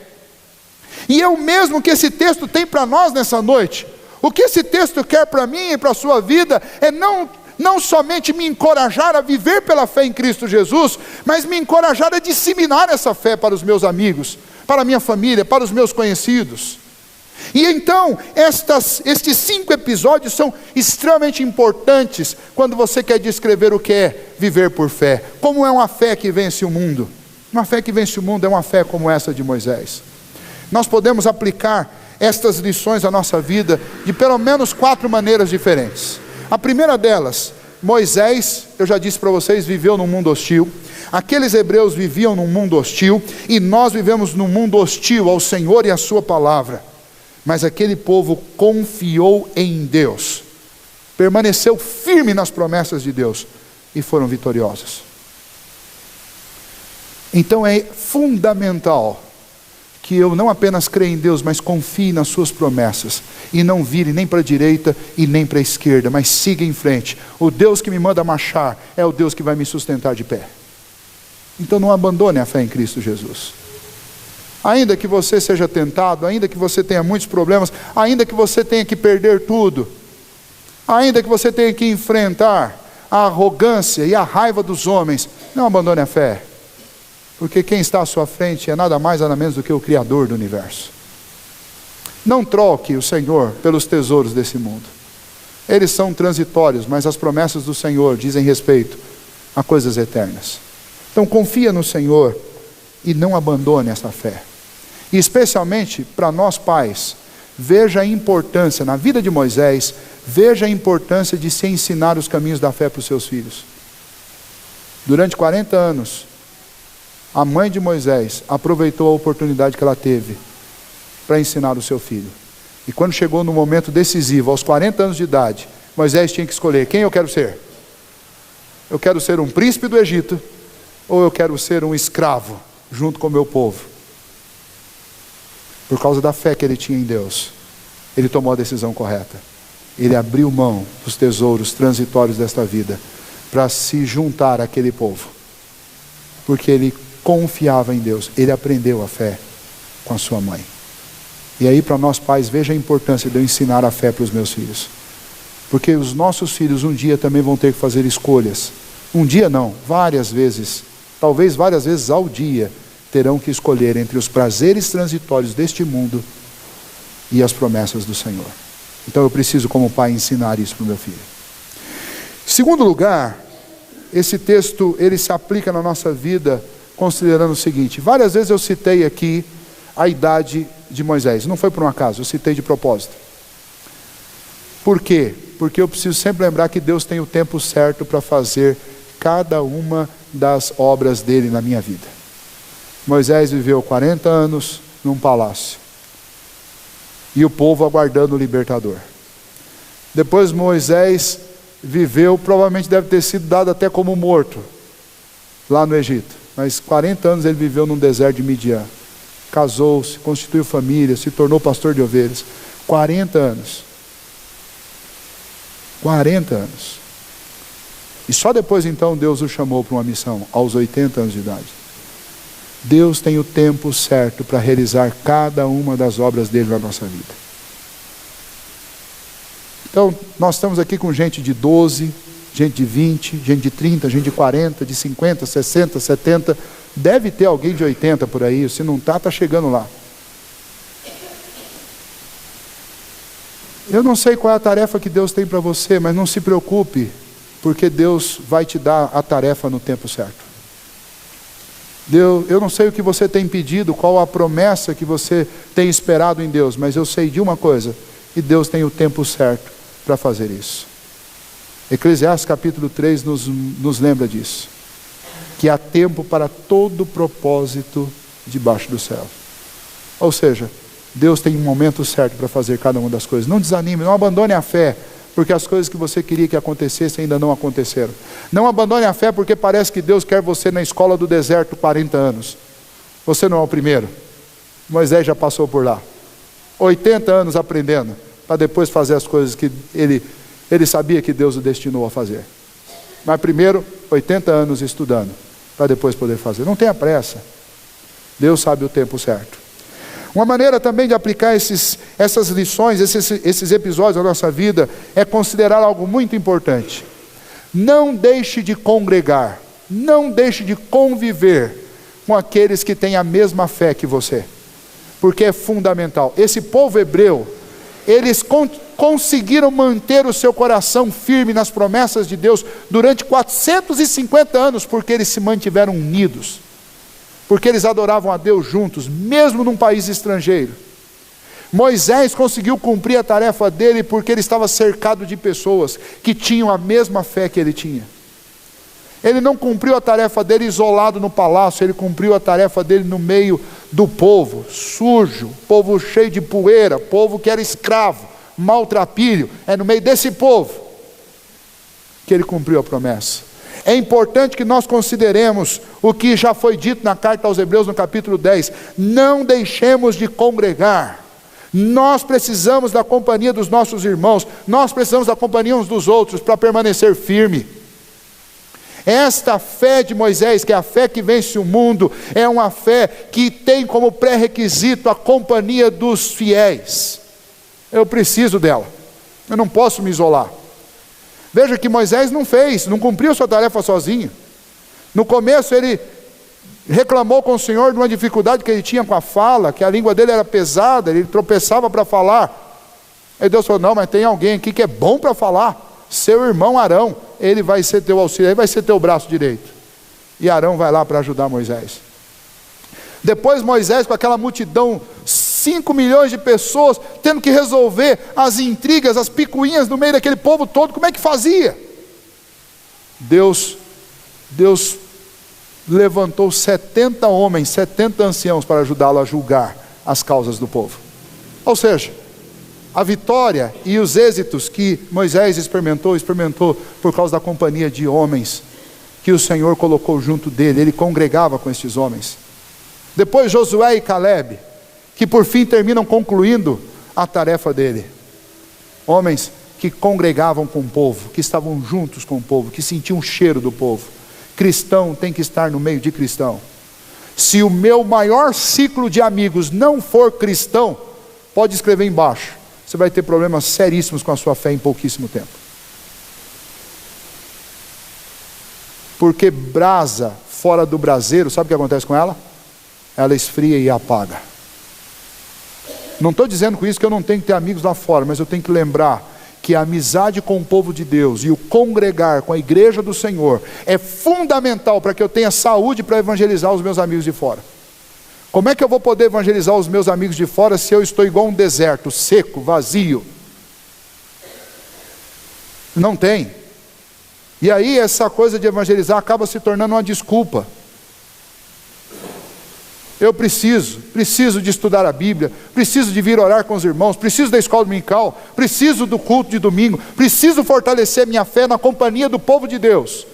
E é o mesmo que esse texto tem para nós nessa noite. O que esse texto quer para mim e para a sua vida é não somente me encorajar a viver pela fé em Cristo Jesus, mas me encorajar a disseminar essa fé para os meus amigos, para a minha família, para os meus conhecidos. E então, estes 5 episódios são extremamente importantes quando você quer descrever o que é viver por fé. Como é uma fé que vence o mundo? Uma fé que vence o mundo é uma fé como essa de Moisés. Nós podemos aplicar estas lições à nossa vida de pelo menos 4 maneiras diferentes. A primeira delas, Moisés, eu já disse para vocês, viveu num mundo hostil. Aqueles hebreus viviam num mundo hostil, e nós vivemos num mundo hostil ao Senhor e à sua palavra. Mas aquele povo confiou em Deus, permaneceu firme nas promessas de Deus, e foram vitoriosos. Então é fundamental que eu não apenas creia em Deus, mas confie nas suas promessas, e não vire nem para a direita e nem para a esquerda, mas siga em frente. O Deus que me manda marchar é o Deus que vai me sustentar de pé. Então não abandone a fé em Cristo Jesus. Ainda que você seja tentado, ainda que você tenha muitos problemas, ainda que você tenha que perder tudo, ainda que você tenha que enfrentar a arrogância e a raiva dos homens, não abandone a fé. Porque quem está à sua frente é nada mais nada menos do que o Criador do universo. Não troque o Senhor pelos tesouros desse mundo. Eles são transitórios, mas as promessas do Senhor dizem respeito a coisas eternas. Então confia no Senhor e não abandone essa fé. E especialmente para nós pais, veja a importância, na vida de Moisés, veja a importância de se ensinar os caminhos da fé para os seus filhos. Durante 40 anos, a mãe de Moisés aproveitou a oportunidade que ela teve para ensinar o seu filho. E quando chegou no momento decisivo, aos 40 anos de idade, Moisés tinha que escolher: quem eu quero ser? Eu quero ser um príncipe do Egito, ou eu quero ser um escravo junto com o meu povo? Por causa da fé que ele tinha em Deus, ele tomou a decisão correta. Ele abriu mão dos tesouros transitórios desta vida para se juntar àquele povo, porque ele confiava em Deus. Ele aprendeu a fé com a sua mãe. E aí, para nós pais, veja a importância de eu ensinar a fé para os meus filhos, porque os nossos filhos um dia também vão ter que fazer escolhas. Um dia não, várias vezes, talvez várias vezes ao dia, terão que escolher entre os prazeres transitórios deste mundo e as promessas do Senhor. Então eu preciso, como pai, ensinar isso para o meu filho. Segundo lugar, esse texto ele se aplica na nossa vida considerando o seguinte: várias vezes eu citei aqui a idade de Moisés, não foi por um acaso, eu citei de propósito. Por quê? Porque eu preciso sempre lembrar que Deus tem o tempo certo para fazer cada uma das obras dele na minha vida. Moisés viveu 40 anos num palácio, e o povo aguardando o libertador. Depois Moisés viveu, provavelmente deve ter sido dado até como morto, lá no Egito. Mas 40 anos ele viveu num deserto de Midian. Casou-se, constituiu família, se tornou pastor de ovelhas. 40 anos. 40 anos. E só depois então Deus o chamou para uma missão, aos 80 anos de idade. Deus tem o tempo certo para realizar cada uma das obras dele na nossa vida. Então, nós estamos aqui com gente de 12, gente de 20, gente de 30, gente de 40, de 50, 60, 70. Deve ter alguém de 80 por aí, se não está chegando lá. Eu não sei qual é a tarefa que Deus tem para você, mas não se preocupe, porque Deus vai te dar a tarefa no tempo certo. Eu não sei o que você tem pedido, qual a promessa que você tem esperado em Deus, mas eu sei de uma coisa: que Deus tem o tempo certo para fazer isso. Eclesiastes capítulo 3 nos lembra disso, que há tempo para todo propósito debaixo do céu. Ou seja, Deus tem um momento certo para fazer cada uma das coisas. Não desanime, não abandone a fé, porque as coisas que você queria que acontecessem ainda não aconteceram. Não abandone a fé porque parece que Deus quer você na escola do deserto 40 anos. Você não é o primeiro. Moisés já passou por lá. 80 anos aprendendo, para depois fazer as coisas que ele sabia que Deus o destinou a fazer. Mas primeiro, 80 anos estudando, para depois poder fazer. Não tenha pressa. Deus sabe o tempo certo. Uma maneira também de aplicar essas lições, esses episódios da nossa vida, é considerar algo muito importante. Não deixe de congregar, não deixe de conviver com aqueles que têm a mesma fé que você, porque é fundamental. Esse povo hebreu, eles conseguiram manter o seu coração firme nas promessas de Deus durante 450 anos, porque eles se mantiveram unidos, porque eles adoravam a Deus juntos, mesmo num país estrangeiro. Moisés conseguiu cumprir a tarefa dele porque ele estava cercado de pessoas que tinham a mesma fé que ele tinha. Ele não cumpriu a tarefa dele isolado no palácio, ele cumpriu a tarefa dele no meio do povo, sujo, povo cheio de poeira, povo que era escravo, maltrapilho. É no meio desse povo que ele cumpriu a promessa. É importante que nós consideremos o que já foi dito na carta aos Hebreus no capítulo 10. Não deixemos de congregar. Nós precisamos da companhia dos nossos irmãos, nós precisamos da companhia uns dos outros para permanecer firme. Esta fé de Moisés, que é a fé que vence o mundo, é uma fé que tem como pré-requisito a companhia dos fiéis. Eu preciso dela, eu não posso me isolar. Veja que Moisés não cumpriu sua tarefa sozinho. No começo ele reclamou com o Senhor de uma dificuldade que ele tinha com a fala, que a língua dele era pesada, ele tropeçava para falar. Aí Deus falou: não, mas tem alguém aqui que é bom para falar, seu irmão Arão, ele vai ser teu auxílio, ele vai ser teu braço direito. E Arão vai lá para ajudar Moisés. Depois Moisés, com aquela multidão, 5 milhões de pessoas, tendo que resolver as intrigas, as picuinhas no meio daquele povo todo, como é que fazia? Deus levantou 70 homens, 70 anciãos para ajudá-lo a julgar as causas do povo. Ou seja, a vitória e os êxitos que Moisés experimentou por causa da companhia de homens que o Senhor colocou junto dele. Ele congregava com estes homens. Depois Josué e Calebe, que por fim terminam concluindo a tarefa dele. Homens que congregavam com o povo, que estavam juntos com o povo, que sentiam o cheiro do povo. Cristão tem que estar no meio de cristão. Se o meu maior ciclo de amigos não for cristão, pode escrever embaixo, você vai ter problemas seríssimos com a sua fé em pouquíssimo tempo. Porque brasa fora do braseiro, sabe o que acontece com ela? Ela esfria e apaga. Não estou dizendo com isso que eu não tenho que ter amigos lá fora, mas eu tenho que lembrar que a amizade com o povo de Deus e o congregar com a igreja do Senhor é fundamental para que eu tenha saúde para evangelizar os meus amigos de fora. Como é que eu vou poder evangelizar os meus amigos de fora se eu estou igual um deserto, seco, vazio? Não tem. E aí essa coisa de evangelizar acaba se tornando uma desculpa. Eu preciso de estudar a Bíblia, preciso de vir orar com os irmãos, preciso da escola dominical, preciso do culto de domingo, preciso fortalecer minha fé na companhia do povo de Deus,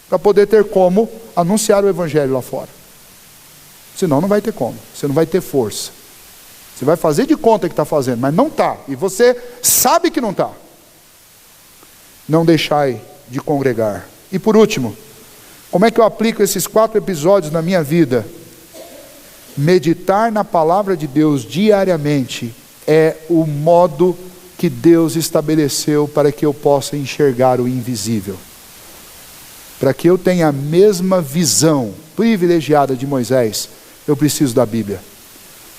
para poder ter como anunciar o Evangelho lá fora. Senão não vai ter como, você não vai ter força. Você vai fazer de conta que está fazendo, mas não está, e você sabe que não está. Não deixai de congregar. E por último, como é que eu aplico esses 4 episódios na minha vida? Meditar na palavra de Deus diariamente é o modo que Deus estabeleceu para que eu possa enxergar o invisível. Para que eu tenha a mesma visão privilegiada de Moisés, eu preciso da Bíblia.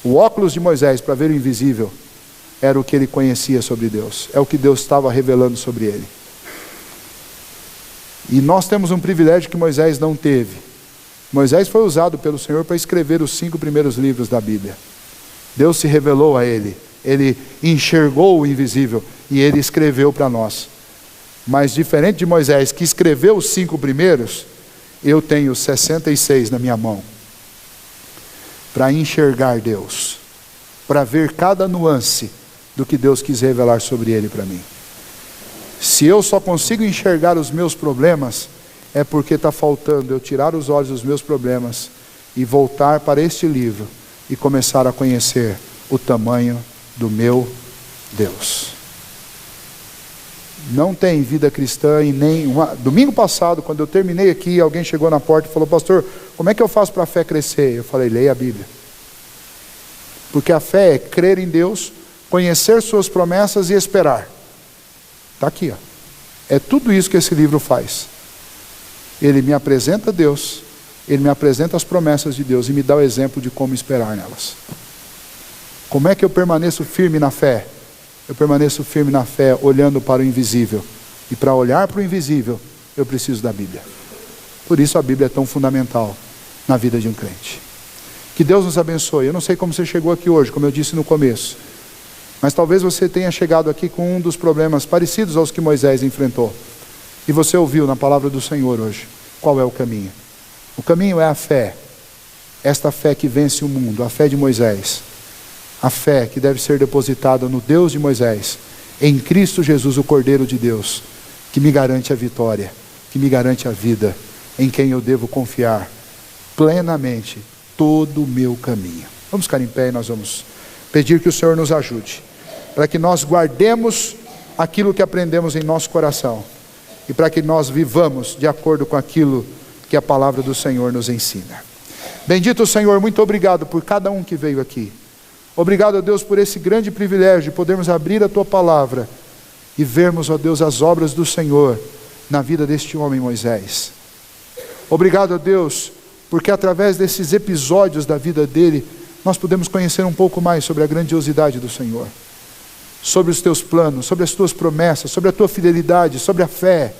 O óculos de Moisés para ver o invisível era o que ele conhecia sobre Deus, é o que Deus estava revelando sobre ele. E nós temos um privilégio que Moisés não teve. Moisés foi usado pelo Senhor para escrever os 5 primeiros livros da Bíblia. Deus se revelou a ele, ele enxergou o invisível e ele escreveu para nós. Mas diferente de Moisés, que escreveu os 5 primeiros, eu tenho 66 na minha mão, para enxergar Deus, para ver cada nuance do que Deus quis revelar sobre ele para mim. Se eu só consigo enxergar os meus problemas, é porque está faltando eu tirar os olhos dos meus problemas e voltar para este livro e começar a conhecer o tamanho do meu Deus. Não tem vida cristã em nenhuma... Domingo passado, quando eu terminei aqui, alguém chegou na porta e falou: pastor, como é que eu faço para a fé crescer? Eu falei: leia a Bíblia. Porque a fé é crer em Deus, conhecer suas promessas e esperar. Está aqui, ó. É tudo isso que esse livro faz. Ele me apresenta Deus, ele me apresenta as promessas de Deus e me dá o exemplo de como esperar nelas. Como é que eu permaneço firme na fé? Eu permaneço firme na fé olhando para o invisível. E para olhar para o invisível, eu preciso da Bíblia. Por isso a Bíblia é tão fundamental na vida de um crente. Que Deus nos abençoe. Eu não sei como você chegou aqui hoje, como eu disse no começo. Mas talvez você tenha chegado aqui com um dos problemas parecidos aos que Moisés enfrentou. E você ouviu na palavra do Senhor hoje. Qual é o caminho? O caminho é a fé. Esta fé que vence o mundo, a fé de Moisés. A fé que deve ser depositada no Deus de Moisés, em Cristo Jesus, o Cordeiro de Deus, que me garante a vitória, que me garante a vida, em quem eu devo confiar plenamente todo o meu caminho. Vamos ficar em pé e nós vamos pedir que o Senhor nos ajude, para que nós guardemos aquilo que aprendemos em nosso coração, e para que nós vivamos de acordo com aquilo que a palavra do Senhor nos ensina. Bendito Senhor, muito obrigado por cada um que veio aqui. Obrigado, ó Deus, por esse grande privilégio de podermos abrir a Tua palavra e vermos, ó Deus, as obras do Senhor na vida deste homem Moisés. Obrigado, ó Deus, porque através desses episódios da vida dele, nós podemos conhecer um pouco mais sobre a grandiosidade do Senhor, sobre os Teus planos, sobre as Tuas promessas, sobre a Tua fidelidade, sobre a fé.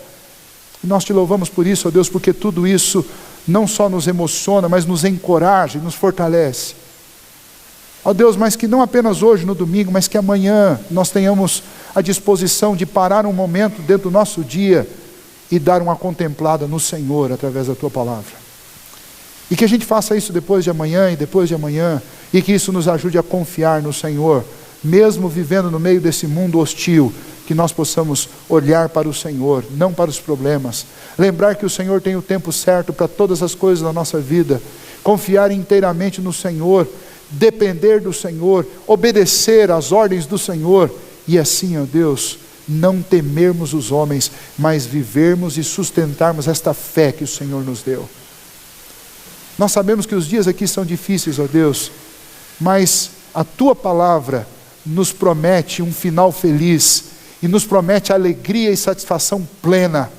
E nós Te louvamos por isso, ó Deus, porque tudo isso não só nos emociona, mas nos encoraja e nos fortalece. Ó Deus, mas que não apenas hoje no domingo, mas que amanhã nós tenhamos a disposição de parar um momento dentro do nosso dia e dar uma contemplada no Senhor através da Tua palavra. E que a gente faça isso depois de amanhã e depois de amanhã, e que isso nos ajude a confiar no Senhor, mesmo vivendo no meio desse mundo hostil, que nós possamos olhar para o Senhor, não para os problemas, lembrar que o Senhor tem o tempo certo para todas as coisas da nossa vida, confiar inteiramente no Senhor, depender do Senhor, obedecer às ordens do Senhor, e assim, ó Deus, não temermos os homens, mas vivermos e sustentarmos esta fé que o Senhor nos deu. Nós sabemos que os dias aqui são difíceis, ó Deus, mas a Tua palavra nos promete um final feliz, e nos promete alegria e satisfação plena,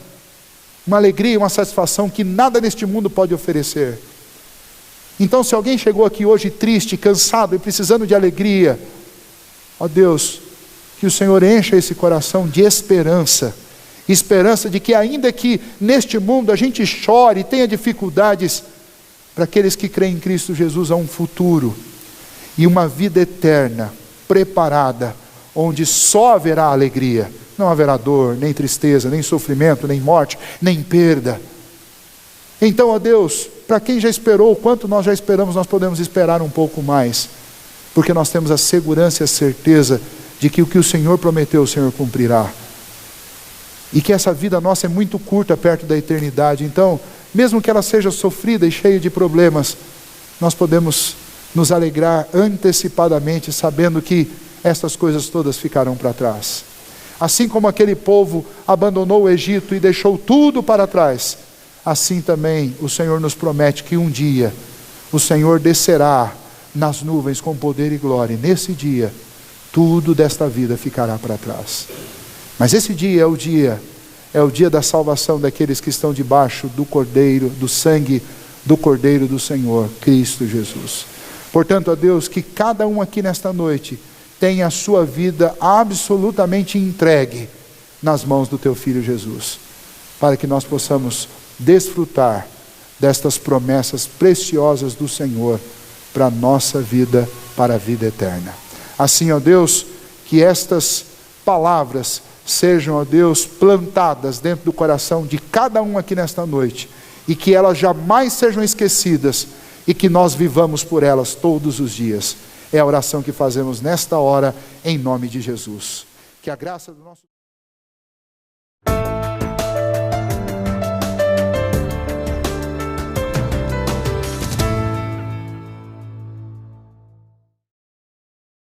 uma alegria e uma satisfação que nada neste mundo pode oferecer. Então, se alguém chegou aqui hoje triste, cansado e precisando de alegria, ó Deus, que o Senhor encha esse coração de esperança, esperança de que ainda que neste mundo a gente chore e tenha dificuldades, para aqueles que creem em Cristo Jesus há um futuro e uma vida eterna, preparada, onde só haverá alegria, não haverá dor, nem tristeza, nem sofrimento, nem morte, nem perda. Então, ó Deus, para quem já esperou o quanto nós já esperamos, nós podemos esperar um pouco mais, porque nós temos a segurança e a certeza de que o que o Senhor prometeu, o Senhor cumprirá, e que essa vida nossa é muito curta perto da eternidade. Então, mesmo que ela seja sofrida e cheia de problemas, nós podemos nos alegrar antecipadamente, sabendo que estas coisas todas ficarão para trás. Assim como aquele povo abandonou o Egito e deixou tudo para trás, assim também o Senhor nos promete que um dia o Senhor descerá nas nuvens com poder e glória, e nesse dia tudo desta vida ficará para trás. Mas esse dia é o dia da salvação daqueles que estão debaixo do Cordeiro, do sangue do Cordeiro do Senhor, Cristo Jesus. Portanto, ó Deus, que cada um aqui nesta noite tenha a sua vida absolutamente entregue nas mãos do Teu Filho Jesus, para que nós possamos desfrutar destas promessas preciosas do Senhor para a nossa vida, para a vida eterna. Assim, ó Deus, que estas palavras sejam, ó Deus, plantadas dentro do coração de cada um aqui nesta noite, e que elas jamais sejam esquecidas, e que nós vivamos por elas todos os dias. É a oração que fazemos nesta hora, em nome de Jesus. Que a graça do nosso